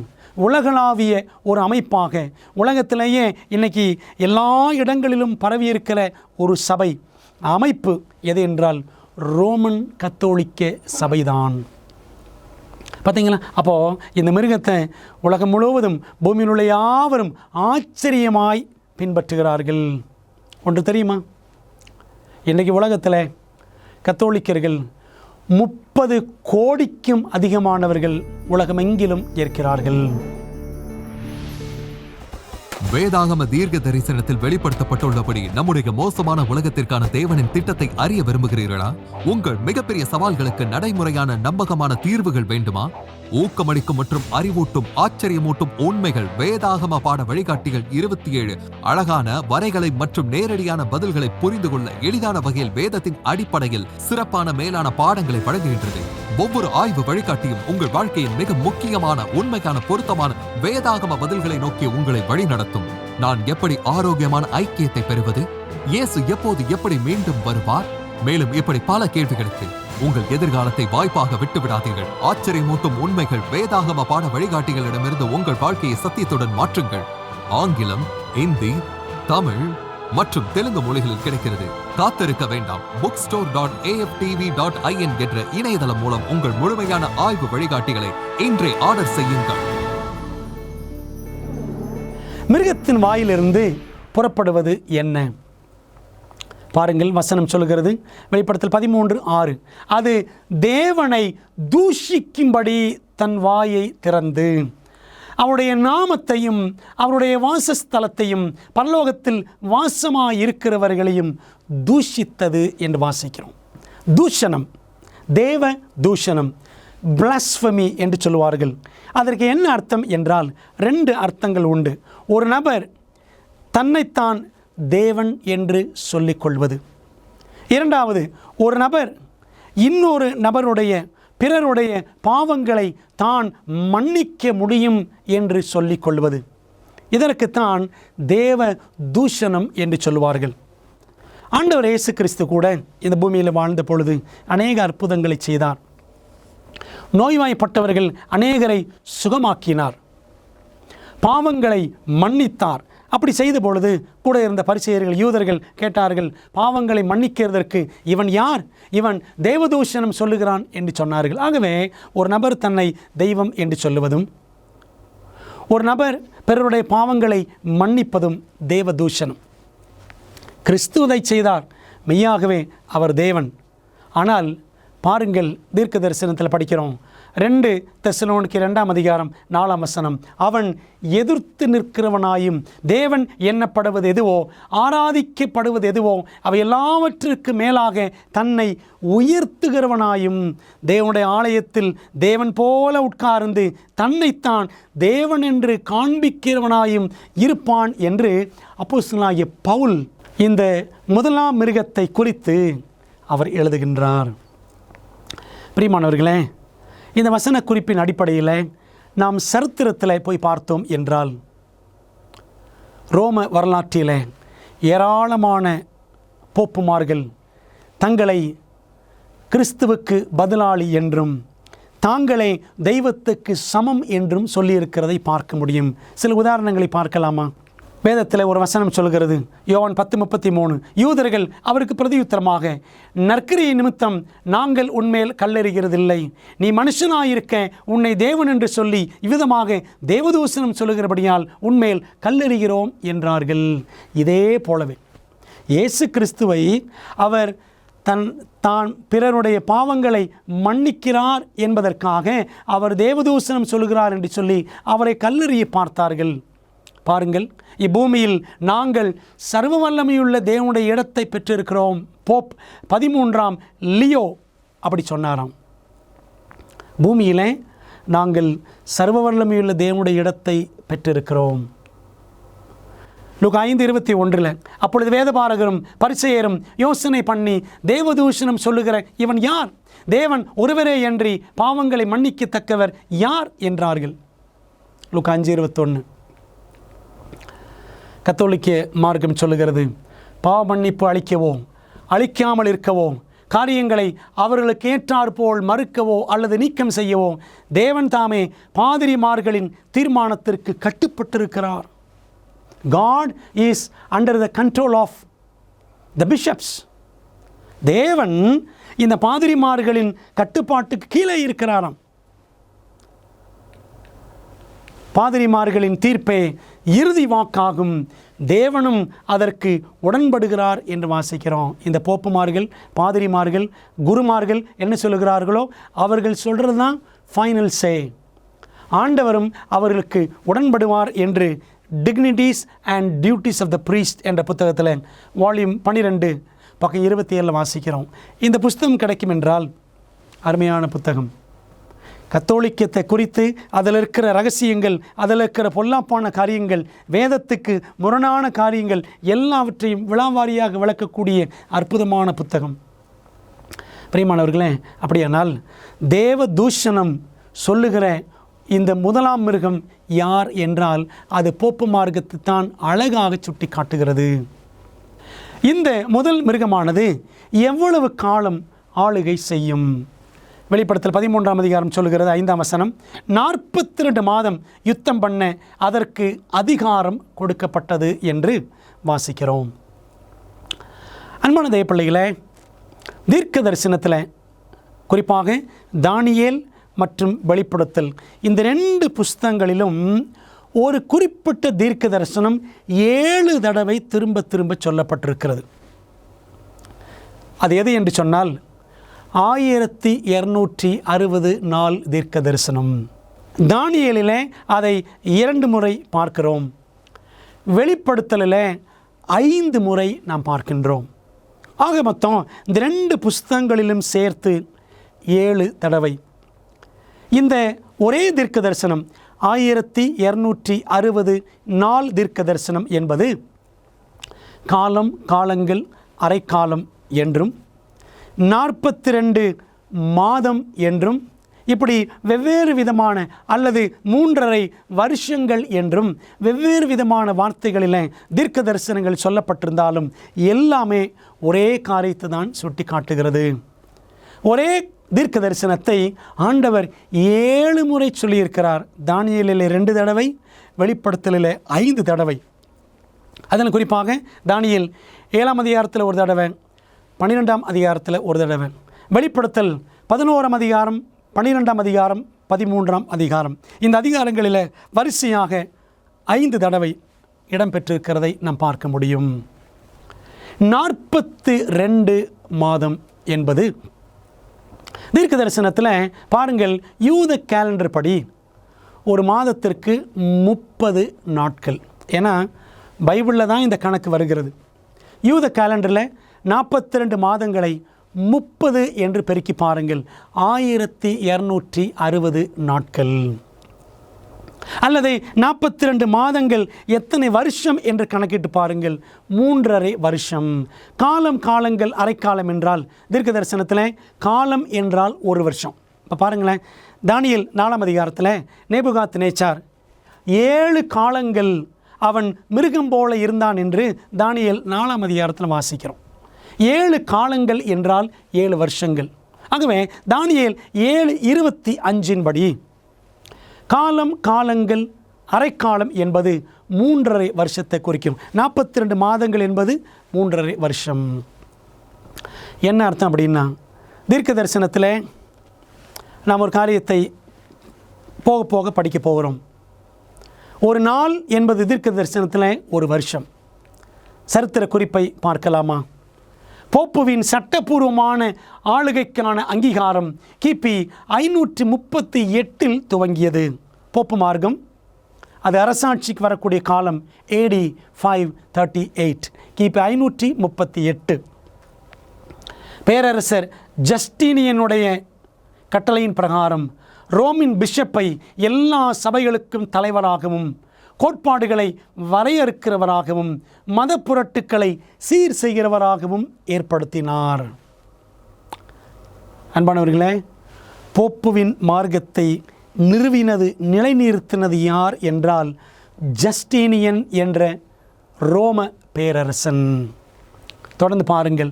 உலகளாவிய ஒரு அமைப்பாக, உலகத்திலேயே இன்றைக்கி எல்லா இடங்களிலும் பரவியிருக்கிற ஒரு சபை அமைப்பு எது என்றால் ரோமன் கத்தோலிக்க சபைதான். பார்த்தீங்களா? அப்போது இந்த மிருகத்தை உலகம் முழுவதும் பூமியில் உள்ள யாவரும் ஆச்சரியமாய் பின்பற்றுகிறார்கள். ஒன்று தெரியுமா? இன்றைக்கி உலகத்தில் கத்தோலிக்கர்கள் 30 கோடிக்கும் அதிகமானவர்கள் உலகமெங்கிலும் இருக்கிறார்கள். வேதாகம தீர்க்க தரிசனத்தில் வெளிப்படுத்தப்பட்டுள்ளபடி நம்முடைய மோசமான உலகத்திற்கான தேவனின் திட்டத்தை அறிய விரும்புகிறீர்களா? உங்கள் மிகப்பெரிய சவால்களுக்கு நடைமுறையான நம்பகமான தீர்வுகள் வேண்டுமா? ஊக்கமளிக்கும் மற்றும் அறிவூட்டும் ஆச்சரியமூட்டும் உண்மைகள் வேதாகம பாட வழிகாட்டிகள் 27 அழகான வரைகளை மற்றும் நேரடியான பதில்களை புரிந்து கொள்ள எளிதான வகையில் வேதத்தின் அடிப்படையில் சிறப்பான மேலான பாடங்களை வழங்குகின்றது. ஒவ்வொரு ஆய்வு வழிகாட்டியும் உங்கள் வாழ்க்கையின் மிக முக்கியமான உண்மைக்கான பொருத்தமான வேதாகம பதில்களை நோக்கி உங்களை வழிநடத்தும். நான் எப்படி ஆரோக்கியமான ஐக்கியத்தை பெறுவது? இயேசு எப்போது எப்படி மீண்டும் வருவார்? மேலும் இப்படி பல கேள்விகளுக்கு உங்கள் எதிர்காலத்தை வாய்ப்பாக விட்டுவிடாதீர்கள். ஆச்சரியமூட்டும் உண்மைகள் வேதாகம பாட வழிகாட்டிகளிடமிருந்து உங்கள் வாழ்க்கையை சத்தியத்துடன் மாற்றுங்கள். ஆங்கிலம், இந்தி, தமிழ் மற்றும் தெலுங்கு மொழிகளில் கிடைக்கிறது. காத்திருக்க வேண்டாம். bookstore.aftv.in என்ற இணையதளம் மூலம் உங்கள் முழுமையான ஆய்வு வழிகாட்டிகளை இன்றே ஆர்டர் செய்யுங்கள். மிருகத்தின் வாயிலிருந்து புறப்படுவது என்ன? பாருங்கள், வசனம் சொல்கிறது, வெளிப்படுத்தல் 13:6, அது தேவனை தூஷிக்கும்படி தன் வாயை திறந்து அவருடைய நாமத்தையும் அவருடைய வாசஸ்தலத்தையும் பரலோகத்தில் வாசமாயிருக்கிறவர்களையும் தூஷித்தது என்று வாசிக்கிறோம். தூஷணம், தேவ தூஷணம், பிளாஸ்பமி என்று சொல்லுவார்கள். அதற்கு என்ன அர்த்தம் என்றால் 2 அர்த்தங்கள் உண்டு. ஒரு நபர் தன்னைத்தான் தேவன் என்று சொல்லிக்கொள்வது. இரண்டாவது, ஒரு நபர் இன்னொரு நபருடைய பிறருடைய பாவங்களை தான் மன்னிக்க முடியும் என்று சொல்லிக்கொள்வது. இதற்குத்தான் தேவ தூஷணம் என்று சொல்லுவார்கள். ஆண்டவர் இயேசு கிறிஸ்து கூட இந்த பூமியில் வாழ்ந்த பொழுது அநேக அற்புதங்களை செய்தார். நோய்வாய்ப்பட்டவர்கள் அநேகரை சுகமாக்கினார், பாவங்களை மன்னித்தார். அப்படி செய்த பொழுது கூட இருந்த பரிசேயர்கள், யூதர்கள் கேட்டார்கள், பாவங்களை மன்னிக்கிறதற்கு இவன் யார்? இவன் தேவதூஷணம் சொல்லுகிறான் என்று சொன்னார்கள். ஆகவே ஒரு நபர் தன்னை தெய்வம் என்று சொல்லுவதும், ஒரு நபர் பிறருடைய பாவங்களை மன்னிப்பதும் தேவதூஷணம். கிறிஸ்துவை செய்தார், மெய்யாகவே அவர் தேவன். ஆனால் பாருங்கள், தீர்க்க தரிசனத்தில் படிக்கிறோம், 2 தெசலோனிக்கேயர் 2:4 அவன் எதிர்த்து நிற்கிறவனாயும் தேவன் எண்ணப்படுவது எதுவோ ஆராதிக்கப்படுவது எதுவோ அவை எல்லாவற்றிற்கு மேலாக தன்னை உயர்த்துகிறவனாயும் தேவனுடைய ஆலயத்தில் தேவன் போல உட்கார்ந்து தன்னைத்தான் தேவன் என்று காண்பிக்கிறவனாயும் இருப்பான் என்று அப்போஸ்தலனாகிய பவுல் இந்த முதலாம் மிருகத்தை குறித்து அவர் எழுதுகின்றார். பிரியமானவர்களே, இந்த வசன குறிப்பின் அடிப்படையில் நாம் சரித்திரத்தில் போய் பார்த்தோம் என்றால் ரோம வரலாற்றில் ஏராளமான போப்புமார்கள் தங்களை கிறிஸ்துவுக்கு பதிலாளி என்றும் தாங்களே தெய்வத்துக்கு சமம் என்றும் சொல்லியிருக்கிறதை பார்க்க முடியும். சில உதாரணங்களை பார்க்கலாமா? வேதத்தில் ஒரு வசனம் சொல்கிறது, யோவான் 10:33, யூதர்கள் அவருக்கு பிரதியுத்தரமாக, நற்கிரியை நிமித்தம் நாங்கள் உன்மேல் கல்லெறிகிறதில்லை, நீ மனுஷனாயிருக்க உன்னை தேவன் என்று சொல்லி இவ்விதமாக தேவதூஷணம் சொல்லுகிறபடியால் உன்மேல் கல்லெறிகிறோம் என்றார்கள். இதே போலவே இயேசு கிறிஸ்துவை அவர் தான் பிறருடைய பாவங்களை மன்னிக்கிறார் என்பதற்காக அவர் தேவதூஷணம் சொல்லுகிறார் என்று சொல்லி அவரை கல்லெறிய பார்த்தார்கள். பாருங்கள், இப்பூமியில் நாங்கள் சர்வ வல்லமையுள்ள தேவனுடைய இடத்தை பெற்றிருக்கிறோம். போப் 13ஆம் லியோ அப்படி சொன்னாராம். பூமியிலே நாங்கள் சர்வ வல்லமையுள்ள தேவனுடைய இடத்தை பெற்றிருக்கிறோம். லூக்கா 5:21 அப்பொழுது வேதபாரகரும் பரிசேயரும் யோசனை பண்ணி தேவதூஷணம் சொல்லுகிற இவன் யார்? தேவன் ஒருவரே அன்றி பாவங்களை மன்னிக்கத்தக்கவர் யார் என்றார்கள். லூக்கா 5:21. கத்தோலிக்க மார்க்கம் சொல்லுகிறது, பாவ மன்னிப்பு அளிக்கவோ அளிக்காமல் இருக்கவோ காரியங்களை அவர்களுக்கு ஏற்றாற்போல் மறுக்கவோ அல்லது நீக்கம் செய்யவோ தேவன் தாமே பாதிரிமார்களின் தீர்மானத்திற்கு கட்டுப்பட்டிருக்கிறார். God is under the control of the bishops. தேவன் இந்த பாதிரிமார்களின் கட்டுப்பாட்டுக்கு கீழே இருக்கிறாராம். பாதிரிமார்களின் தீர்ப்பே இறுதி வாக்காகும், தேவனும் அதற்கு உடன்படுகிறார் என்று வாசிக்கிறோம். இந்த போப்புமார்கள், பாதிரிமார்கள், குருமார்கள் என்ன சொல்லுகிறார்களோ அவர்கள் சொல்கிறது தான் ஃபைனல் சே. ஆண்டவரும் அவர்களுக்கு உடன்படுவார் என்று dignities and duties of the priest என்ற புத்தகத்தில் வால்யூம் 12 பக்கம் 27 வாசிக்கிறோம். இந்த புஸ்தகம் கிடைக்கும் என்றால் அருமையான புத்தகம். கத்தோலிக்கத்தை குறித்து அதில் இருக்கிற ரகசியங்கள், அதில் இருக்கிற பொல்லாப்பான காரியங்கள், வேதத்துக்கு முரணான காரியங்கள் எல்லாவற்றையும் விழாவாரியாக விளக்கக்கூடிய அற்புதமான புத்தகம். பிரியமானவர்களே, அப்படியானால் தேவ தூஷணம் சொல்லுகிற இந்த முதலாம் மிருகம் யார் என்றால் அது போப்பு மார்க்கத்தை தான் அழகாக சுட்டி காட்டுகிறது. இந்த முதல் மிருகமானது எவ்வளவு காலம் ஆளுகை செய்யும்? வெளிப்படுத்தல் 13ஆம் அதிகாரம் சொல்லுகிறது, 5ஆம் வசனம், 42 மாதம் யுத்தம் பண்ண அதற்கு அதிகாரம் கொடுக்கப்பட்டது என்று வாசிக்கிறோம். அன்பான தேவ பிள்ளைகளே, தீர்க்க தரிசனத்தில் குறிப்பாக தானியேல் மற்றும் வெளிப்படுத்தல் இந்த 2 புஸ்தகங்களிலும் ஒரு குறிப்பிட்ட தீர்க்க தரிசனம் 7 தடவை திரும்ப திரும்ப சொல்லப்பட்டிருக்கிறது. அது எது என்று சொன்னால் 1260 நாள் தீர்க்க தரிசனம். தானியேலிலே அதை 2 முறை பார்க்கிறோம். வெளிப்படுத்தலில் 5 முறை நாம் பார்க்கின்றோம். ஆக மொத்தம் இந்த 2 புஸ்தகங்களிலும் சேர்த்து 7 தடவை. இந்த ஒரே தீர்க்க தரிசனம் 1260 நாள் தீர்க்க தரிசனம் என்பது காலம், காலங்கள், அரைக்காலம் என்றும் 42 மாதம் என்றும் இப்படி வெவ்வேறு விதமான அல்லது 3.5 வருஷங்கள் என்றும் வெவ்வேறு விதமான வார்த்தைகளில் தீர்க்க தரிசனங்கள் சொல்லப்பட்டிருந்தாலும் எல்லாமே ஒரே காரியத்தை தான் சுட்டி காட்டுகிறது. ஒரே தீர்க்க தரிசனத்தை ஆண்டவர் 7 முறை சொல்லியிருக்கிறார். தானியேலில் 2 தடவை, வெளிப்படுத்தலில் 5 தடவை. அதில் குறிப்பாக தானியேல் 7ஆம் அதிகாரத்தில் ஒரு தடவை, 12ஆம் அதிகாரத்தில் ஒரு தடவை, வெளிப்படுத்தல் 11ஆம் அதிகாரம், 12ஆம் அதிகாரம், 13ஆம் அதிகாரம். இந்த அதிகாரங்களில் வரிசையாக 5 தடவை இடம்பெற்றிருக்கிறதை நாம் பார்க்க முடியும். 42 மாதம் என்பது தீர்க்க தரிசனத்தில் பாருங்கள், யூத கேலண்டர் படி ஒரு மாதத்திற்கு 30 நாட்கள். ஏன்னா பைபிளில் தான் இந்த கணக்கு வருகிறது. யூத கேலண்டரில் 42 மாதங்களை 30 என்று பெருக்கி பாருங்கள், 1260 நாட்கள். அல்லது 42 மாதங்கள் எத்தனை வருஷம் என்று கணக்கிட்டு பாருங்கள், 3.5 வருஷம். காலம், காலங்கள், அரைக்காலம் என்றால் தீர்க்க தரிசனத்தில் காலம் என்றால் 1 வருஷம். இப்போ பாருங்களேன், தானியேல் 4ஆம் அதிகாரத்தில் நேபுகாத்நேச்சார் 7 காலங்கள் அவன் மிருகம் போல இருந்தான் என்று தானியேல் 4ஆம் அதிகாரத்தில் வாசிக்கிறோம். 7 காலங்கள் என்றால் 7 வருஷங்கள். ஆகவே தானியேல் 7:25 படி காலம், காலங்கள், அரைக்காலம் என்பது 3.5 வருஷத்தை குறிக்கும். 42 மாதங்கள் என்பது 3.5 வருஷம். என்ன அர்த்தம் அப்படின்னா, தீர்க்க தரிசனத்தில் நாம் ஒரு காரியத்தை போக போக படிக்க போகிறோம். ஒரு நாள் என்பது தீர்க்க தரிசனத்தில் 1 வருஷம். சரித்திர குறிப்பை பார்க்கலாமா? போப்புவின் சட்டபூர்வமான ஆளுகைக்கான அங்கீகாரம் கிபி 538 துவங்கியது. போப்பு மார்க்கம் அது அரசாட்சிக்கு வரக்கூடிய காலம் AD 538, கிபி 538. பேரரசர் ஜஸ்டீனியனுடைய கட்டளையின் பிரகாரம் ரோமின் பிஷப்பை எல்லா சபைகளுக்கும் தலைவராகவும் கோட்பாடுகளை வரையறுக்கிறவராகவும் மத புரட்டுக்களை சீர் செய்கிறவராகவும் ஏற்படுத்தினார். அன்பானவர்களே, போப்புவின் மார்க்கத்தை நிறுவினது, நிலைநிறுத்தினது யார் என்றால் ஜஸ்டீனியன் என்ற ரோம பேரரசன். தொடர்ந்து பாருங்கள்.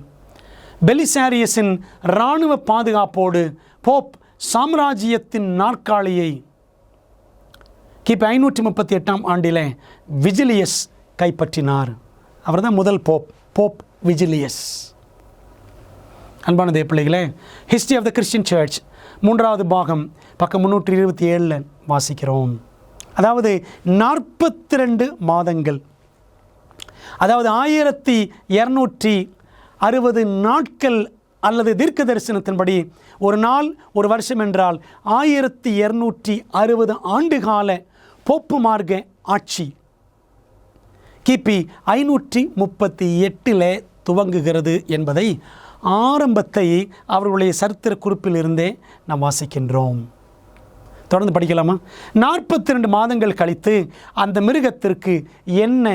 பெலிசாரியஸின் இராணுவ பாதுகாப்போடு போப் சாம்ராஜ்யத்தின் நாற்காலியை கிபி 538 ஆண்டில் விஜிலியஸ் கைப்பற்றினார். அவர் தான் முதல் போப் விஜிலியஸ். அன்பான தேவப்பிள்ளைகளே, history of the Christian church 3வது பாகம் பக்கம் 327 வாசிக்கிறோம். அதாவது 42 மாதங்கள், அதாவது 1260 நாட்கள் அல்லது தீர்க்க தரிசனத்தின்படி ஒரு நாள் ஒரு வருஷம் என்றால் 1260 ஆண்டுகால போப்பு மார்க்க ஆட்சி கிபி 538 துவங்குகிறது என்பதை ஆரம்பத்தை அவர்களுடைய சரித்திர குறிப்பிலிருந்தே நாம் வாசிக்கின்றோம். தொடர்ந்து படிக்கலாமா? 42 மாதங்கள் கழித்து அந்த மிருகத்திற்கு என்ன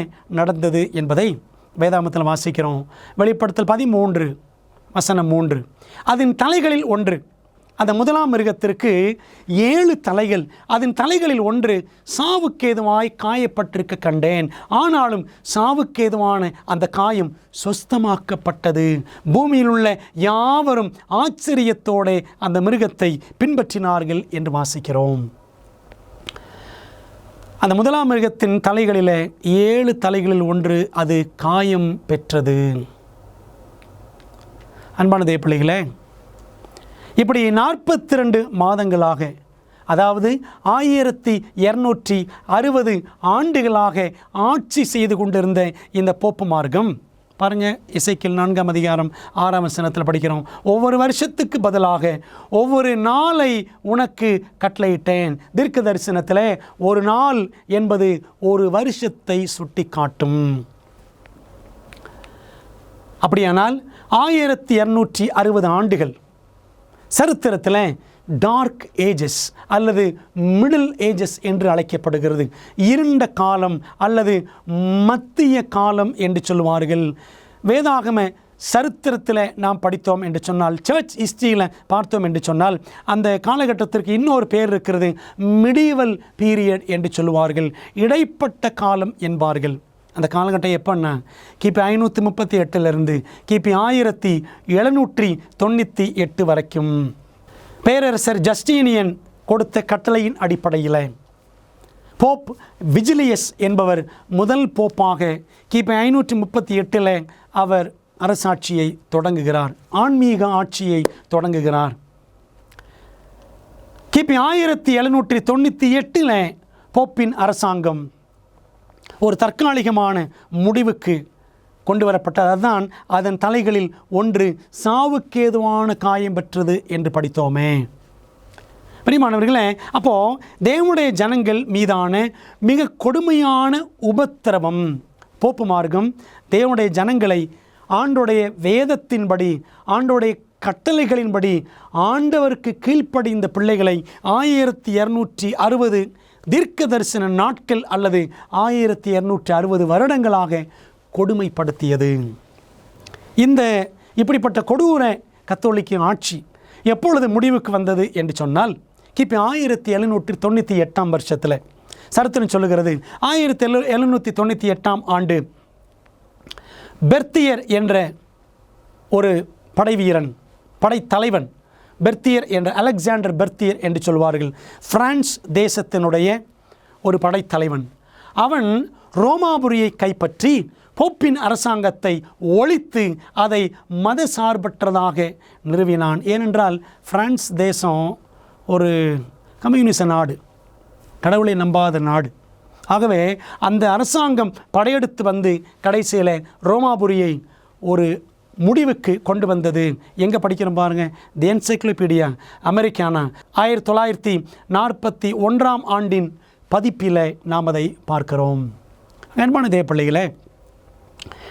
நடந்தது என்பதை வேதாகமத்தில் வாசிக்கிறோம். வெளிப்படுத்தல் 13:3. அதன் தலைகளில் ஒன்று, அந்த முதலாம் மிருகத்திற்கு 7 தலைகள், அதன் தலைகளில் ஒன்று சாவுக்கேதுவாய் காயப்பட்டிருக்க கண்டேன். ஆனாலும் சாவுக்கேதுவான அந்த காயம் சொஸ்தமாக்கப்பட்டது. பூமியில் உள்ள யாவரும் ஆச்சரியத்தோடு அந்த மிருகத்தை பின்பற்றினார்கள் என்று வாசிக்கிறோம். அந்த முதலாம் மிருகத்தின் தலைகளில் 7 தலைகளில் ஒன்று அது காயம் பெற்றது. அன்பான தேவப்பிள்ளைகளே, இப்படி 42 மாதங்களாக, அதாவது 1260 ஆண்டுகளாக ஆட்சி செய்து கொண்டிருந்த இந்த போப்பு மார்க்கம் பாருங்கள். எசேக்கியேல் 4ஆம் அதிகாரம் 6ஆம் வசனத்தில் படிக்கிறோம். ஒவ்வொரு வருஷத்துக்கு பதிலாக ஒவ்வொரு நாளை உனக்கு கட்டளையிட்டேன். தீர்க்க தரிசனத்தில் ஒரு நாள் என்பது ஒரு வருஷத்தை சுட்டி காட்டும். அப்படியானால் 1260 ஆண்டுகள் சரித்திரத்தில் டார்க் ஏஜஸ் அல்லது மிடில் ஏஜஸ் என்று அழைக்கப்படுகிறது. இருண்ட காலம் அல்லது மத்திய காலம் என்று சொல்லுவார்கள். வேதாகம சரித்திரத்தில் நாம் படித்தோம் என்று சொன்னால், சர்ச் ஹிஸ்டரியில் பார்த்தோம் என்று சொன்னால், அந்த காலகட்டத்திற்கு இன்னொரு பேர் இருக்கிறது, மிடிவல் பீரியட் என்று சொல்லுவார்கள். இடைப்பட்ட காலம் என்பார்கள். அந்த காலகட்டம் எப்போன்னா கிபி 538 கிபி 1798 வரைக்கும் பேரரசர் ஜஸ்டீனியன் கொடுத்த கட்டளையின் அடிப்படையில் போப் விஜிலியஸ் என்பவர் முதல் போப்பாக கிபி 538 அவர் அரசாட்சியை தொடங்குகிறார், ஆன்மீக ஆட்சியை தொடங்குகிறார். கிபி 1798 போப்பின் அரசாங்கம் ஒரு தற்காலிகமான முடிவுக்கு கொண்டு வரப்பட்டது. அதுதான் அதன் தலைகளில் ஒன்று சாவுக்கேதுவான காயம் பெற்றது என்று படித்தோமே. பிரியமானவர்களே, அப்போது தேவனுடைய ஜனங்கள் மீதான மிக கொடுமையான உபத்திரவம் போப்பு மார்க்கம் தேவனுடைய ஜனங்களை ஆண்டோடைய வேதத்தின்படி, ஆண்டோடைய கட்டளைகளின்படி, ஆண்டவருக்கு கீழ்ப்படிந்த பிள்ளைகளை 1260 தீர்க்க தரிசன நாட்கள் அல்லது 1260 வருடங்களாக கொடுமைப்படுத்தியது. இந்த இப்படிப்பட்ட கொடூர கத்தோலிக்க ஆட்சி எப்பொழுது முடிவுக்கு வந்தது என்று சொன்னால், கிபி 1798 வருஷத்தில் சரித்திரம் சொல்லுகிறது. 1798 ஆண்டு பெர்த்தியர் என்ற ஒரு படைவீரன், படைத்தலைவன், பெர்த்தியர் என்ற அலெக்சாண்டர் பெர்த்தியர் என்று சொல்வார்கள், பிரான்ஸ் தேசத்தினுடைய ஒரு படைத்தலைவன். அவன் ரோமாபுரியை கைப்பற்றி போப்பின் அரசாங்கத்தை ஒழித்து அதை மத சார்பற்றதாக நிறுவினான். ஏனென்றால் பிரான்ஸ் தேசம் ஒரு கம்யூனிச நாடு, கடவுளை நம்பாத நாடு. ஆகவே அந்த அரசாங்கம் படையெடுத்து வந்து கடைசியில் ரோமாபுரியை ஒரு முடிவுக்கு கொண்டு வந்தது. எங்கே படிக்கிறோம் பாருங்கள், தி என்சைக்ளோபீடியா அமெரிக்கானா 1941 ஆண்டின் பதிப்பில் நாம் அதை பார்க்கிறோம். அன்பான தேவப்பிள்ளைகளே,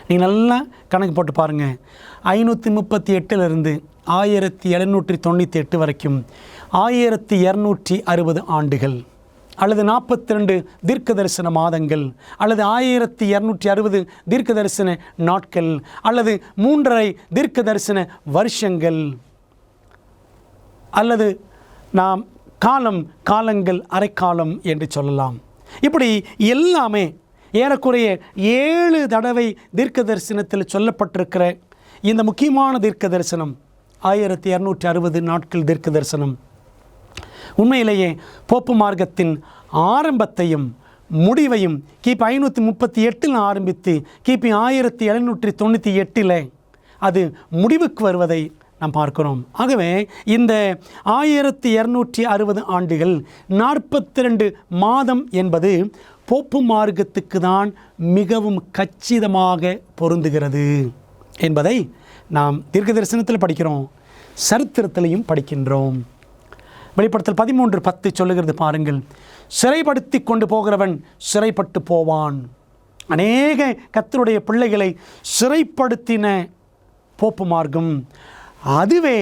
நீங்கள் நல்லா கணக்கு போட்டு பாருங்கள். 538 1798 வரைக்கும் 1260 ஆண்டுகள் அல்லது 42 தீர்க்க தரிசன மாதங்கள் அல்லது 1260 தீர்க்க தரிசன நாட்கள் அல்லது 3.5 தீர்க்க தரிசன வருஷங்கள் அல்லது நாம் காலங்கள் அரைக்காலம் என்று சொல்லலாம். இப்படி எல்லாமே ஏறக்குறைய 7 தடவை தீர்க்க தரிசனத்தில் சொல்லப்பட்டிருக்கிற இந்த முக்கியமான தீர்க்க தரிசனம் 1260 நாட்கள் தீர்க்க தரிசனம் உண்மையிலேயே போப்பு மார்க்கத்தின் ஆரம்பத்தையும் முடிவையும் கிபி 538 ஆரம்பித்து கிபி 1798 அது முடிவுக்கு வருவதை நாம் பார்க்கிறோம். ஆகவே இந்த 1260 ஆண்டுகள் 42 மாதம் என்பது போப்பு மார்க்கத்துக்கு தான் மிகவும் கச்சிதமாக பொருந்துகிறது என்பதை நாம் தீர்க்க தரிசனத்தில் படிக்கிறோம், சரித்திரத்திலையும் படிக்கின்றோம். வெளிப்படுத்தல் 13:10 சொல்லுகிறது பாருங்கள், சிறைப்படுத்தி கொண்டு போகிறவன் சிறைப்பட்டு போவான். அநேக கர்த்தருடைய பிள்ளைகளை சிறைப்படுத்தின போப்பு மார்க்கம் அதுவே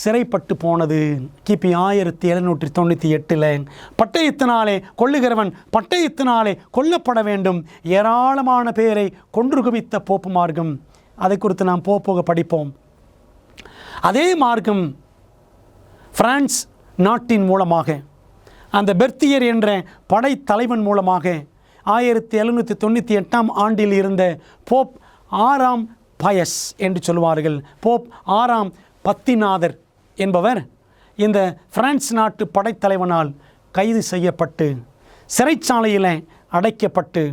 சிறைப்பட்டு போனது. கிபி 1798 பட்டயத்தினாலே கொள்ளுகிறவன் பட்டயத்தினாலே கொல்லப்பட வேண்டும், ஏராளமான பேரை கொன்று குவித்த போப்பு மார்க்கம். அதை குறித்து நாம் போக படிப்போம். அதே மார்க்கம் பிரான்ஸ் நாட்டின் மூலமாக அந்த பெர்த்தியர் என்ற படைத்தலைவன் மூலமாக 1798 ஆண்டில் இருந்த போப் 6ஆம் பயஸ் என்று சொல்வார்கள். போப் 6ஆம் பத்திநாதர் என்பவர் இந்த பிரான்ஸ் நாட்டு படைத்தலைவனால் கைது செய்யப்பட்டு சிறைச்சாலையில் அடைக்கப்பட்டு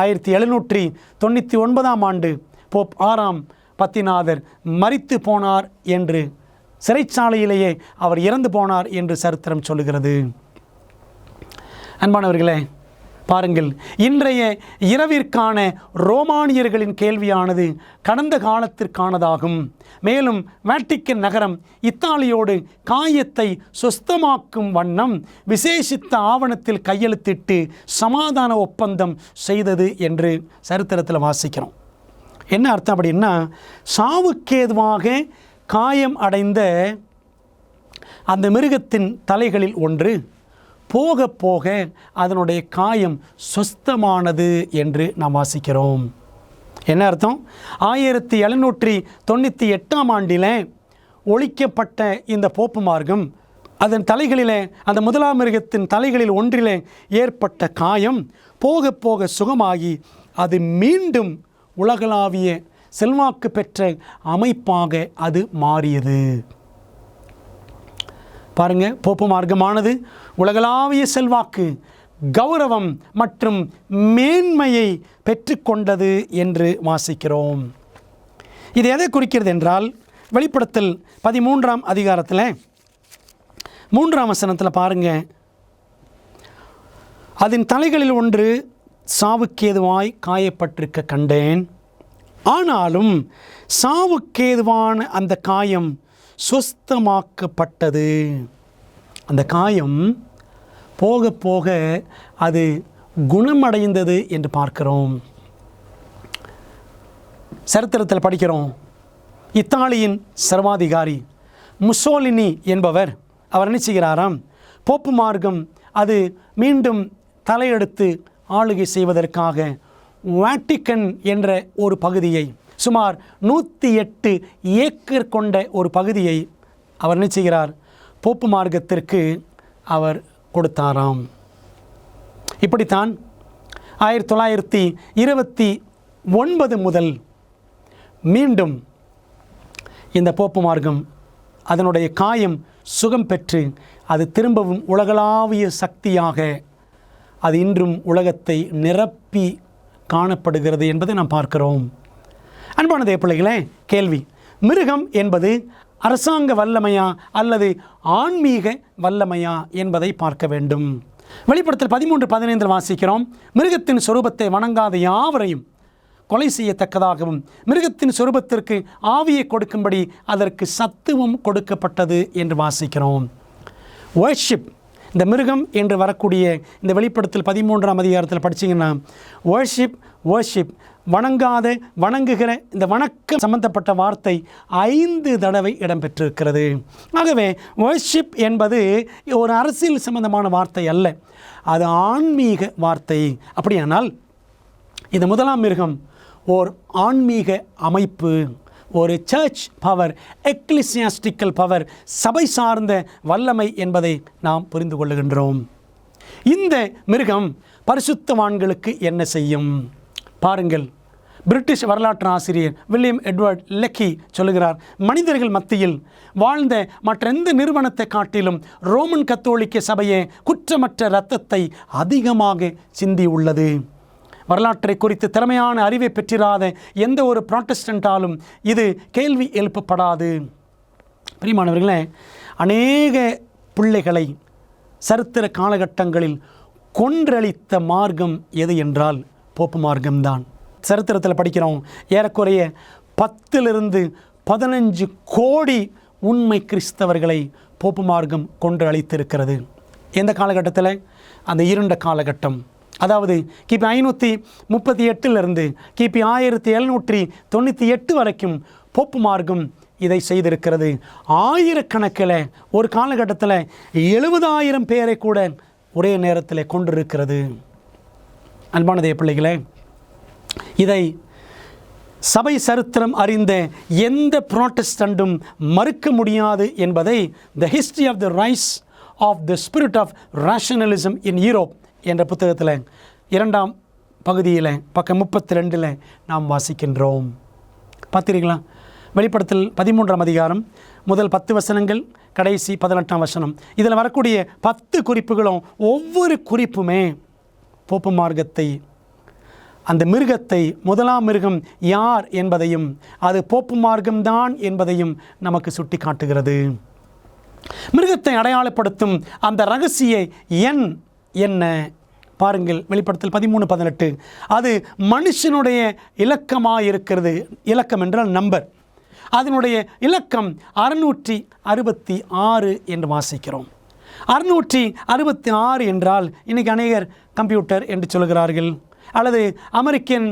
1799 ஆண்டு போப் 6ஆம் பத்திநாதர் மரித்து போனார் என்று, சிறைச்சாலையிலேயே அவர் இறந்து போனார் என்று சரித்திரம் சொல்லுகிறது. அன்பானவர்களே, பாருங்கள், இன்றைய இரவிற்கான ரோமானியர்களின் கேள்வியானது கடந்த காலத்திற்கானதாகும். மேலும் வேட்டிக்கன் நகரம் இத்தாலியோடு காயத்தை சுஸ்தமாக்கும் வண்ணம் விசேஷித்த ஆவணத்தில் கையெழுத்திட்டு சமாதான ஒப்பந்தம் செய்தது என்று சரித்திரத்தில் வாசிக்கிறோம். என்ன அர்த்தம் அப்படின்னா, சாவுக்கேதுவாக காயம் அடைந்த அந்த மிருகத்தின் தலைகளில் ஒன்று போக போக அதனுடைய காயம் சுஸ்தமானது என்று நாம் வாசிக்கிறோம். என்ன அர்த்தம்? 1798 ஆண்டில் ஒழிக்கப்பட்ட இந்த போப்பு மார்க்கம் அதன் தலைகளிலே, அந்த முதலாம் மிருகத்தின் தலைகளில் ஒன்றிலே ஏற்பட்ட காயம் போக போக சுகமாகி அது மீண்டும் உலகளாவிய செல்வாக்கு பெற்ற அமைப்பாக அது மாறியது. பாருங்க, போப்பு மார்க்கமானது உலகளாவிய செல்வாக்கு, கௌரவம் மற்றும் மேன்மையை பெற்றுக்கொண்டது என்று வாசிக்கிறோம். இது எதை குறிக்கிறது என்றால், வெளிப்படுத்தல் 13ஆம் அதிகாரத்தில் 3ஆம் வசனத்தில் பாருங்க, அதன் தலைகளில் ஒன்று சாவுக்கேதுவாய் காயப்பட்டிருக்க கண்டேன், ஆனாலும் சாவுக்கேதுவான அந்த காயம் சுஸ்தமாக்கப்பட்டது. அந்த காயம் போக போக அது குணமடைந்தது என்று பார்க்கிறோம். சரித்திரத்தில் படிக்கிறோம், இத்தாலியின் சர்வாதிகாரி முசோலினி என்பவர், அவர் என்ன செய்கிறாராம், போப்பு மார்க்கம் அது மீண்டும் தலையெடுத்து ஆளுகை செய்வதற்காக வேட்டிக்கன் என்ற ஒரு பகுதியை, சுமார் 108 ஏக்கர் கொண்ட ஒரு பகுதியை அவர் என்ன செய்கிறார், போப்பு மார்க்கத்திற்கு அவர் கொடுத்தாராம். இப்படித்தான் 1929 முதல் மீண்டும் இந்த போப்பு மார்க்கம் அதனுடைய காயம் சுகம் பெற்று அது திரும்பவும் உலகளாவிய சக்தியாக அது இன்றும் உலகத்தை நிரப்பி காணப்படுகிறது என்பதை நாம் பார்க்கிறோம். அன்பான தேவப்பிள்ளைகளே, கேள்வி, மிருகம் என்பது அரசாங்க வல்லமையா அல்லது ஆன்மீக வல்லமையா என்பதை பார்க்க வேண்டும். வெளிப்படுத்தல் 13:15 வாசிக்கிறோம், மிருகத்தின் சொரூபத்தை வணங்காத யாவரையும் கொலை செய்யத்தக்கதாகவும் மிருகத்தின் சொரூபத்திற்கு ஆவியை கொடுக்கும்படி அதற்கு சத்துவம் கொடுக்கப்பட்டது என்று வாசிக்கிறோம். வர்ஷிப், இந்த மிருகம் என்று வரக்கூடிய இந்த வெளிப்படுத்தல் 13ஆம் அதிகாரத்தில் படிச்சிங்கன்னா வர்ஷிப் வணங்குகிற இந்த வணக்கம் சம்பந்தப்பட்ட வார்த்தை 5 தடவை இடம்பெற்றிருக்கிறது. ஆகவே வர்ஷிப் என்பது ஒரு அரசியல் சம்பந்தமான வார்த்தை அல்ல, அது ஆன்மீக வார்த்தை. அப்படியானால் இந்த முதலாம் மிருகம் ஓர் ஆன்மீக அமைப்பு, ஒரு சர்ச் பவர், எக்லிசியாஸ்டிக்கல் பவர், சபை சார்ந்த வல்லமை என்பதை நாம் புரிந்து கொள்ளுகின்றோம். இந்த மிருகம் பரிசுத்தவான்களுக்கு என்ன செய்யும்? பாருங்கள், பிரிட்டிஷ் வரலாற்று ஆசிரியர் வில்லியம் எட்வர்ட் லெக்கி சொல்லுகிறார், மனிதர்கள் மத்தியில் வாழ்ந்த மற்ற எந்த நிறுவனத்தை காட்டிலும் ரோமன் கத்தோலிக்க சபையே குற்றமற்ற இரத்தத்தை அதிகமாக சிந்தியுள்ளது. வரலாற்றை குறித்து திறமையான அறிவை பெற்றிராத எந்த ஒரு புராட்டஸ்டண்டாலும் இது கேள்வி எழுப்பப்படாது. பிரியமானவர்களே, அநேக பிள்ளைகளை சரித்திர காலகட்டங்களில் கொன்றளித்த மார்க்கம் எது என்றால் போப்பு மார்க்கம்தான். சரித்திரத்தில் படிக்கிறோம், ஏறக்குறைய 10-15 கோடி உண்மை கிறிஸ்தவர்களை போப்பு மார்க்கம் கொன்று அழித்திருக்கிறது. எந்த காலகட்டத்தில்? அந்த இருண்ட காலகட்டம். அதாவது கிபி 538 கிபி 1798 வரைக்கும் போப்பு மார்க்கம் இதை செய்திருக்கிறது. ஆயிரக்கணக்கில் ஒரு காலகட்டத்தில் 70,000 பேரை கூட ஒரே நேரத்தில் கொண்டிருக்கிறது. அன்பான தேவ பிள்ளைகளே, இதை சபை சரித்திரம் அறிந்த எந்த புராட்டஸ்டண்டும் மறுக்க முடியாது என்பதை the history of the rise of the spirit of rationalism in Europe என்ற புத்தகத்தில் 2ஆம் பகுதியில் பக்கம் 32 நாம் வாசிக்கின்றோம். பார்த்திருங்களா? வெளிப்படுத்தல் 13ஆம் அதிகாரம் முதல் 10 வசனங்கள், கடைசி 18ஆம் வசனம். இதில் வரக்கூடிய 10 குறிப்புகளும் ஒவ்வொரு குறிப்புமே போப்பு மார்க்கத்தை, அந்த மிருகத்தை, முதலாம் மிருகம் யார் என்பதையும் அது போப்பு மார்க்கம்தான் என்பதையும் நமக்கு சுட்டி காட்டுகிறது. மிருகத்தை அடையாளப்படுத்தும் அந்த இரகசிய எண் என்ன? பாருங்கள், வெளிப்படுத்தல் 13:18. அது மனுஷனுடைய இலக்கமாக இருக்கிறது. இலக்கம் என்றால் நம்பர். அதனுடைய இலக்கம் 666 என்று வாசிக்கிறோம். 666 என்றால் இன்றைக்கி அநேகர் கம்ப்யூட்டர் என்று சொல்கிறார்கள், அல்லது அமெரிக்கன்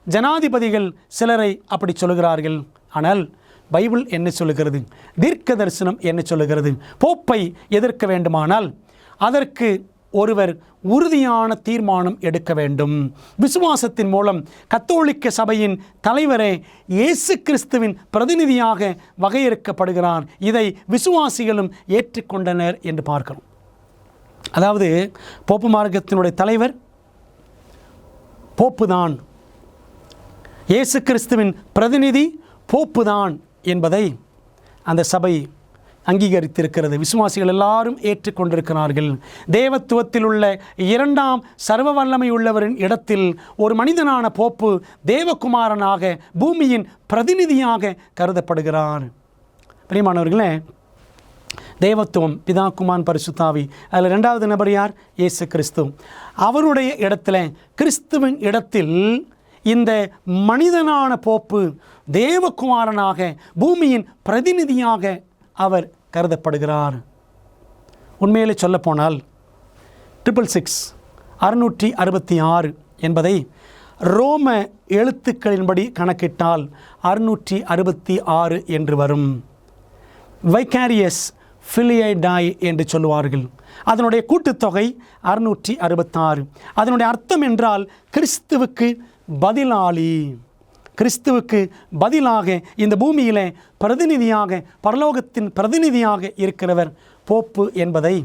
ஜனாதிபதிகள் சிலரை அப்படி சொல்கிறார்கள். ஆனால் பைபிள் என்ன சொல்லுகிறது? தீர்க்க தரிசனம் என்ன சொல்லுகிறது? போப்பை எதிர்க்க வேண்டுமானால் அதற்கு ஒருவர் உறுதியான தீர்மானம் எடுக்க வேண்டும். விசுவாசத்தின் மூலம் கத்தோலிக்க சபையின் தலைவரே இயேசு கிறிஸ்துவின் பிரதிநிதியாக வகையறுக்கப்படுகிறார். இதை விசுவாசிகளும் ஏற்றுக்கொண்டனர் என்று பார்க்கிறோம். அதாவது போப்பு மார்க்கத்தினுடைய தலைவர் போப்புதான், இயேசு கிறிஸ்துவின் பிரதிநிதி போப்புதான் என்பதை அந்த சபை அங்கீகரித்திருக்கிறது. விசுவாசிகள் எல்லாரும் ஏற்றுக்கொண்டிருக்கிறார்கள். தேவத்துவத்தில் உள்ள 2ஆம் சர்வ வல்லமை உள்ளவரின் இடத்தில் ஒரு மனிதனான போப்பு தேவகுமாரனாக பூமியின் பிரதிநிதியாக கருதப்படுகிறார். பிரியமானவர்களே, தேவத்துவம் பிதா, குமாரன், பரிசுத்தாவி, அதில் 2வது நபர் யார்? இயேசு கிறிஸ்து. அவருடைய இடத்துல, கிறிஸ்துவின் இடத்தில் இந்த மனிதனான போப்பு தேவகுமாரனாக பூமியின் பிரதிநிதியாக அவர் கருதப்படுகிறார். உண்மையிலே சொல்லப்போனால் 666 என்பதை ரோம எழுத்துக்களின்படி கணக்கிட்டால் 666 என்று வரும். வைகாரியஸ் ஃபிலியை டாய் என்று சொல்லுவார்கள். அதனுடைய கூட்டுத்தொகை 666. அதனுடைய அர்த்தம் என்றால் கிறிஸ்துவுக்கு பதிலாளி. கிறிஸ்துவுக்கு பதிலாக இந்த பூமியிலே பிரதிநிதியாக, பரலோகத்தின் பிரதிநிதியாக இருக்கிறவர் போப்பு என்பதை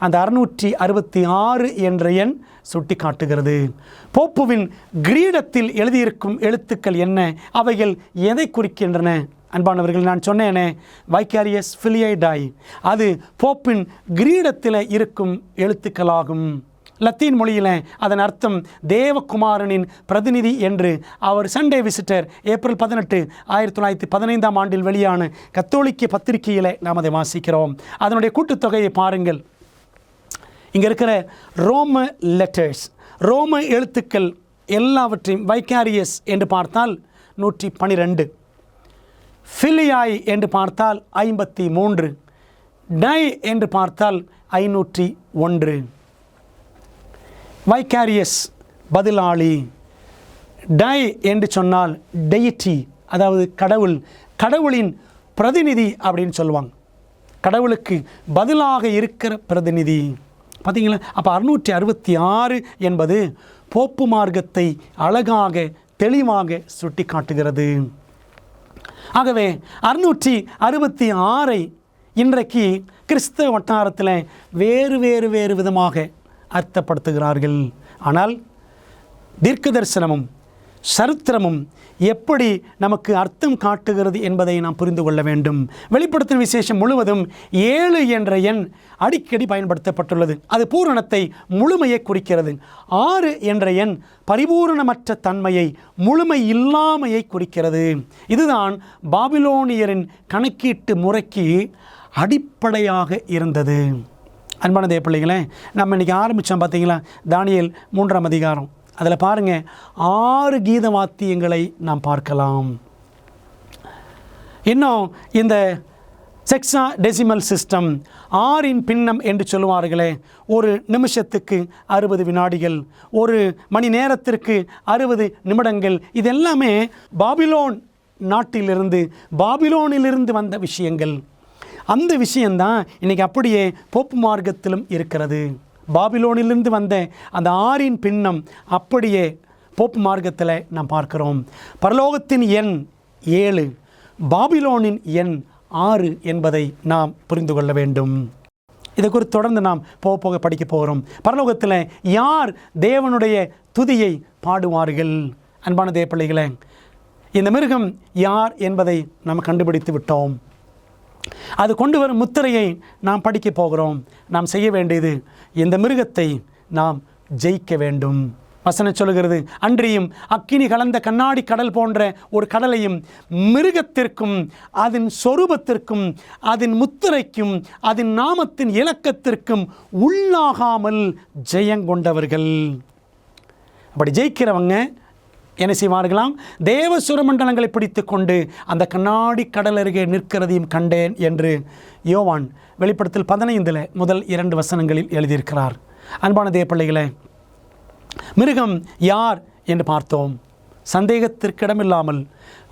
அந்த 666 என்ற எண் சுட்டி காட்டுகிறது. போப்புவின் கிரீடத்தில் எழுதியிருக்கும் எழுத்துக்கள் என்ன? அவைகள் எதை குறிக்கின்றன? அன்பானவர்கள், நான் சொன்னேனே, வைகாரியஸ் ஃபிலியை டாய், அது போப்பின் கிரீடத்தில் இருக்கும் எழுத்துக்களாகும். லத்தீன் மொழியில் அதன் அர்த்தம் தேவகுமாரனின் பிரதிநிதி என்று. அவர் சண்டே விசிட்டர் ஏப்ரல் 18, 1915 வெளியான கத்தோலிக்க பத்திரிகையில் நாம் அதை வாசிக்கிறோம். அதனுடைய கூட்டுத்தொகையை பாருங்கள். இங்கே இருக்கிற ரோம லெட்டர்ஸ், ரோம எழுத்துக்கள் எல்லாவற்றையும் வைகாரியஸ் என்று பார்த்தால் 112, ஃபிலியாய் என்று பார்த்தால் 53, டை என்று பார்த்தால் 501. வைகாரியஸ் பதிலாளி, டை என்று சொன்னால் டெயிட்டி, அதாவது கடவுள், கடவுளின் பிரதிநிதி அப்படின்னு சொல்லுவாங்க. கடவுளுக்கு பதிலாக இருக்கிற பிரதிநிதி. பார்த்தீங்களா? அப்போ 666 என்பது போப்பு மார்க்கத்தை அழகாக தெளிவாக சுட்டி காட்டுகிறது. ஆகவே 666 இன்றைக்கு கிறிஸ்தவ வட்டாரத்தில் வேறு விதமாக அர்த்தப்படுத்துகிறார்கள். ஆனால் தீர்க்க தரிசனமும் சரித்திரமும் எப்படி நமக்கு அர்த்தம் காட்டுகிறது என்பதை நாம் புரிந்து கொள்ள வேண்டும். வெளிப்படுத்தும் விசேஷம் முழுவதும் 7 என்ற எண் அடிக்கடி பயன்படுத்தப்பட்டுள்ளது. அது பூரணத்தை, முழுமையை குறிக்கிறது. 6 என்ற எண் பரிபூரணமற்ற தன்மையை, முழுமை இல்லாமையை குறிக்கிறது. இதுதான் பாபிலோனியரின் கணக்கீட்டு முறைக்கு அடிப்படையாக இருந்தது. அன்பான தேவ பிள்ளைகளே, நம்ம இன்றைக்கி ஆரம்பித்தோம் பார்த்தீங்களா, தானியேல் 3ஆம் அதிகாரம். அதில் பாருங்கள், 6 கீத வாத்தியங்களை நாம் பார்க்கலாம். இன்னும் இந்த செக்ஸா டெசிமல் சிஸ்டம், 6 பின்னம் என்று சொல்லுவார்களே, ஒரு நிமிஷத்துக்கு 60 வினாடிகள், ஒரு மணி நேரத்திற்கு 60 நிமிடங்கள், இதெல்லாமே பாபிலோன் நாட்டிலிருந்து, பாபிலோனிலிருந்து வந்த விஷயங்கள். அந்த விஷயந்தான் இன்றைக்கி அப்படியே போப்பு மார்க்கத்திலும் இருக்கிறது. பாபிலோனிலிருந்து வந்த அந்த 6 பின்னம் அப்படியே போப்பு மார்க்கத்தில் நாம் பார்க்கிறோம். பரலோகத்தின் எண் 7, பாபிலோனின் எண் 6 என்பதை நாம் புரிந்து கொள்ள வேண்டும். இதை குறித்து தொடர்ந்து நாம் போக படிக்க போகிறோம். பரலோகத்தில் யார் தேவனுடைய துதியை பாடுவார்கள்? அன்பான தேவ பிள்ளைகளே, இந்த மிருகம் யார் என்பதை நாம் கண்டுபிடித்து விட்டோம். அது கொண்டு வரும் முத்திரையை நாம் படிக்க போகிறோம். நாம் செய்ய வேண்டியது, இந்த மிருகத்தை நாம் ஜெயிக்க வேண்டும். வசனம் சொல்லுகிறது, அன்றியும் அக்கினி கலந்த கண்ணாடி கடல் போன்ற ஒரு கடலையும் மிருகத்திற்கும் அதன் சொரூபத்திற்கும் அதன் முத்திரைக்கும் அதன் நாமத்தின் இலக்கத்திற்கும் உள்ளாகாமல் ஜெயங்கொண்டவர்கள். அப்படி ஜெயிக்கிறவங்க என்ன செய்வார்களாம்? தேவ சுரமண்டலங்களை பிடித்து கொண்டு அந்த கண்ணாடி கடல் அருகே நிற்கிறதையும் கண்டேன் என்று யோவான் வெளிப்படுத்தல் 15 முதல் 2 வசனங்களில் எழுதியிருக்கிறார். அன்பான தேவ பிள்ளைகளே, மிருகம் யார் என்று பார்த்தோம். சந்தேகத்திற்கிடமில்லாமல்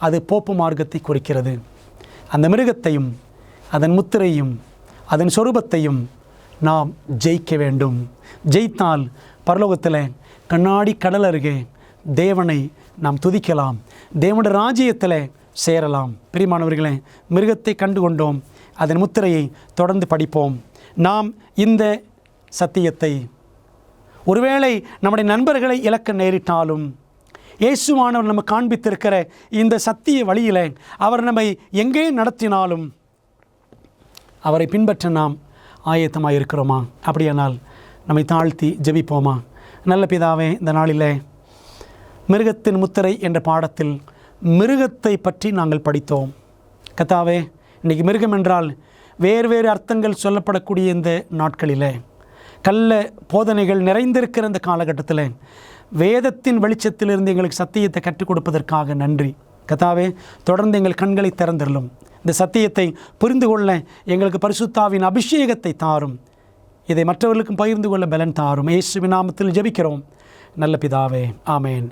அது போப்பு மார்க்கத்தை குறிக்கிறது. அந்த மிருகத்தையும் அதன் முத்திரையும் அதன் சொரூபத்தையும் நாம் ஜெயிக்க வேண்டும். ஜெயித்தால் பரலோகத்தில் கண்ணாடி கடல் அருகே தேவனை நாம் துதிக்கலாம், தேவனுடைய ராஜ்யத்தில் சேரலாம். பிரியமானவர்களே, மிருகத்தை கண்டு கொண்டோம், அதன் முத்திரையை தொடர்ந்து படிப்போம். நாம் இந்த சத்தியத்தை ஒருவேளை நம்முடைய நண்பர்களை இழக்க நேரிட்டாலும், இயேசுவானவர் நம்ம காண்பித்திருக்கிற இந்த சத்திய வழியில் அவர் நம்மை எங்கே நடத்தினாலும் அவரை பின்பற்ற நாம் ஆயத்தமாக இருக்கிறோமா? அப்படியானால் நம்மை தாழ்த்தி ஜெபிப்போமா? நல்ல பிதாவே, இந்த நாளில் மிருகத்தின் முத்திரை என்ற பாடத்தில் மிருகத்தை பற்றி நாங்கள் படித்தோம். கர்த்தாவே, இன்றைக்கி மிருகம் என்றால் வேறு அர்த்தங்கள் சொல்லப்படக்கூடிய இந்த நாட்களில், கள்ள போதனைகள் நிறைந்திருக்கிற இந்த காலகட்டத்தில் வேதத்தின் வெளிச்சத்திலிருந்து எங்களுக்கு சத்தியத்தை கற்றுக் கொடுப்பதற்காக நன்றி. கர்த்தாவே, தொடர்ந்து எங்கள் கண்களை திறந்திரலும். இந்த சத்தியத்தை புரிந்து கொள்ள எங்களுக்கு பரிசுத்தாவின் அபிஷேகத்தை தாரும். இதை மற்றவர்களுக்கும் பகிர்ந்து கொள்ள பலன் தாரும். இயேசுவின் நாமத்தில் ஜெபிக்கிறோம் நல்ல பிதாவே, ஆமேன்.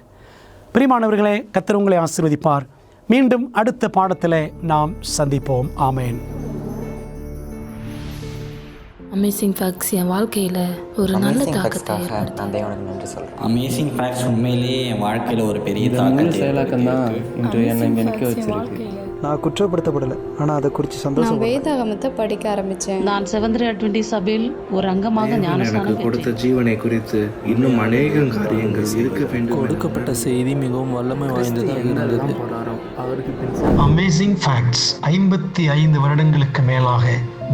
பிரியமானவர்களே, கர்த்தர் உங்களை ஆசீர்வதிப்பார். மீண்டும் அடுத்த பாடத்தில் நாம் சந்திப்போம். ஆமேன். அமேசிங் ஃபேக்ட்ஸ் என் வாழ்க்கையில் ஒரு நல்ல தாக்கத்தை ஏற்படுத்தியது. அமேசிங் ஃபேக்ட்ஸ் உண்மையிலேயே என் வாழ்க்கையில் ஒரு பெரிய தாக்கத்தை செயலாக்கம் தான் இன்று என்னை இங்கே நிற்க வச்சிருக்கு. நான் குற்றப்படுத்தப்படலை, ஆனால் அதை குறித்து சந்தோஷம். வேதாகமத்தை படிக்க ஆரம்பித்தேன். நான் செவந்திர அட்வென்டிஸ்ட் சபையில் ஒரு அங்கமாக ஞானஸ்நானம் கொடுத்த ஜீவனை குறித்து இன்னும் அநேக காரியங்கள் இருக்க வேண்டும். கொடுக்கப்பட்ட செய்தி மிகவும் வல்லமை வாய்ந்ததாக இருந்தது. அமேசிங் ஃபேக்ட்ஸ் 55 வருடங்களுக்கு மேலாக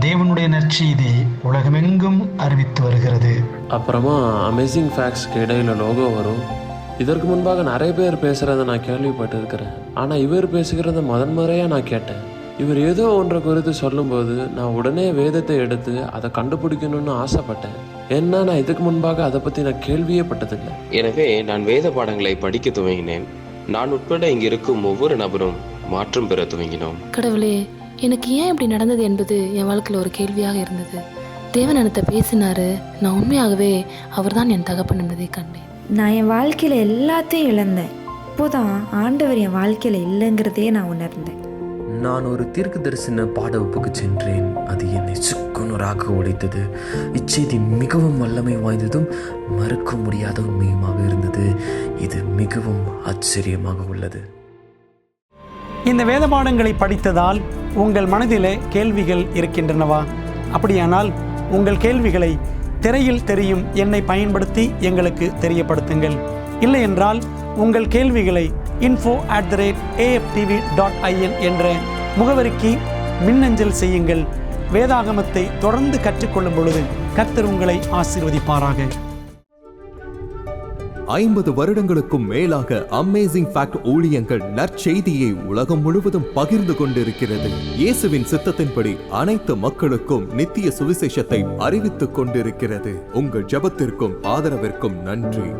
தேவனுடைய நற்செய்தி உலகமெங்கும் அறிவித்து வருகிறது. அப்புறமா அமேசிங் ஃபேக்ட்ஸ்க்கு இடையில லோகோ வரும். இதற்கு முன்பாக நிறைய பேர் பேசுகிறத நான் கேள்விப்பட்டிருக்கிறேன். ஆனால் இவர் பேசுகிறத முதன்முறையாக நான் கேட்டேன். இவர் ஏதோ ஒன்றை குறித்து சொல்லும்போது நான் உடனே வேதத்தை எடுத்து அதை கண்டுபிடிக்கணும்னு ஆசைப்பட்டேன். ஏன்னா நான் இதுக்கு முன்பாக அதை பற்றி நான் கேள்வியே பட்டதில்லை. எனவே நான் வேத பாடங்களை படிக்க துவங்கினேன். நான் உட்பட இங்கு இருக்கும் ஒவ்வொரு நபரும் மாற்றம் பெற துவங்கினோம். கடவுளே, எனக்கு ஏன் இப்படி நடந்தது என்பது என் வாழ்க்கையில் ஒரு கேள்வியாக இருந்தது. தேவன் என்னத்தை பேசினாரு. நான் உண்மையாகவே அவர் தான் என் தகப்பன் என்பதை கண்டேன். நான் என் வாழ்க்கையில் எல்லாத்தையும் இழந்தேன். இப்போதான் ஆண்டவர் என் வாழ்க்கையில் இல்லைங்கிறதே நான் உணர்ந்தேன். நான் ஒரு தீர்க்க தரிசன பாட வகுப்புக்கு சென்றேன். அது என்னை சுக்குநூறாக உடைத்தது. இச்செய்தி மிகவும் வல்லமை வாய்ந்ததும் மறுக்க முடியாத உண்மையுமாக இருந்தது. இது மிகவும் ஆச்சரியமாக உள்ளது. இந்த வேத பாடங்களை படித்ததால் உங்கள் மனதிலே கேள்விகள் இருக்கின்றனவா? அப்படியானால் உங்கள் கேள்விகளை திரையில் தெரியும் எண்ணை பயன்படுத்தி எங்களுக்கு தெரியப்படுத்துங்கள். இல்லை என்றால் உங்கள் கேள்விகளை info@aftv.in என்ற முகவரிக்கு மின்னஞ்சல் செய்யுங்கள். வேதாகமத்தை தொடர்ந்து கற்றுக்கொள்ளும் பொழுது கர்த்தர் உங்களை ஆசீர்வதிப்பாராக. 50 வருடங்களுக்கும் மேலாக அமேசிங் ஃபேக்ட் ஊழியங்கள் நற்செய்தியை உலகம் முழுவதும் பகிர்ந்து கொண்டிருக்கிறது. இயேசுவின் சித்தத்தின்படி அனைத்து மக்களுக்கும் நித்திய சுவிசேஷத்தை அறிவித்துக் கொண்டிருக்கிறது. உங்கள் ஜெபத்திற்கும் ஆதரவிற்கும் நன்றி.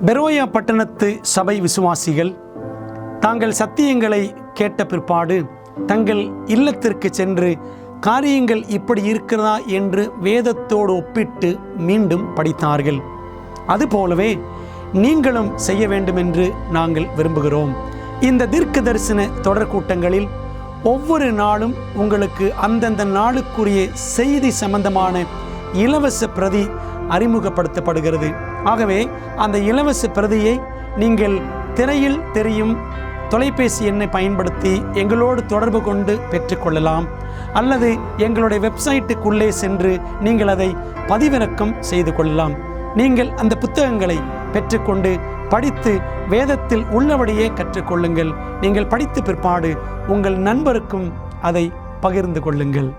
பெரோயா பட்டணத்து சபை விசுவாசிகள் தாங்கள் சத்தியங்களை கேட்ட பிற்பாடு தங்கள் இல்லத்திற்கு சென்று காரியங்கள் இப்படி இருக்கிறதா என்று வேதத்தோடு ஒப்பிட்டு மீண்டும் படித்தார்கள். அதுபோலவே நீங்களும் செய்ய வேண்டும் என்று நாங்கள் விரும்புகிறோம். இந்த தீர்க்க தரிசன தொடர் கூட்டங்களில் ஒவ்வொரு நாளும் உங்களுக்கு அந்தந்த நாளுக்குரிய செய்தி சம்பந்தமான இலவச பிரதி அறிமுகப்படுத்தப்படுகிறது. ஆகவே அந்த இலவச பிரதியை நீங்கள் திரையில் தெரியும் தொலைபேசி எண்ணை பயன்படுத்தி எங்களோடு தொடர்பு கொண்டு பெற்றுக்கொள்ளலாம். அல்லது எங்களுடைய வெப்சைட்டுக்குள்ளே சென்று நீங்கள் அதை பதிவிறக்கம் செய்து கொள்ளலாம். நீங்கள் அந்த புத்தகங்களை பெற்றுக்கொண்டு படித்து வேதத்தில் உள்ளபடியே கற்றுக்கொள்ளுங்கள். நீங்கள் படித்த பிற்பாடு உங்கள் நண்பருக்கும் அதை பகிர்ந்து கொள்ளுங்கள்.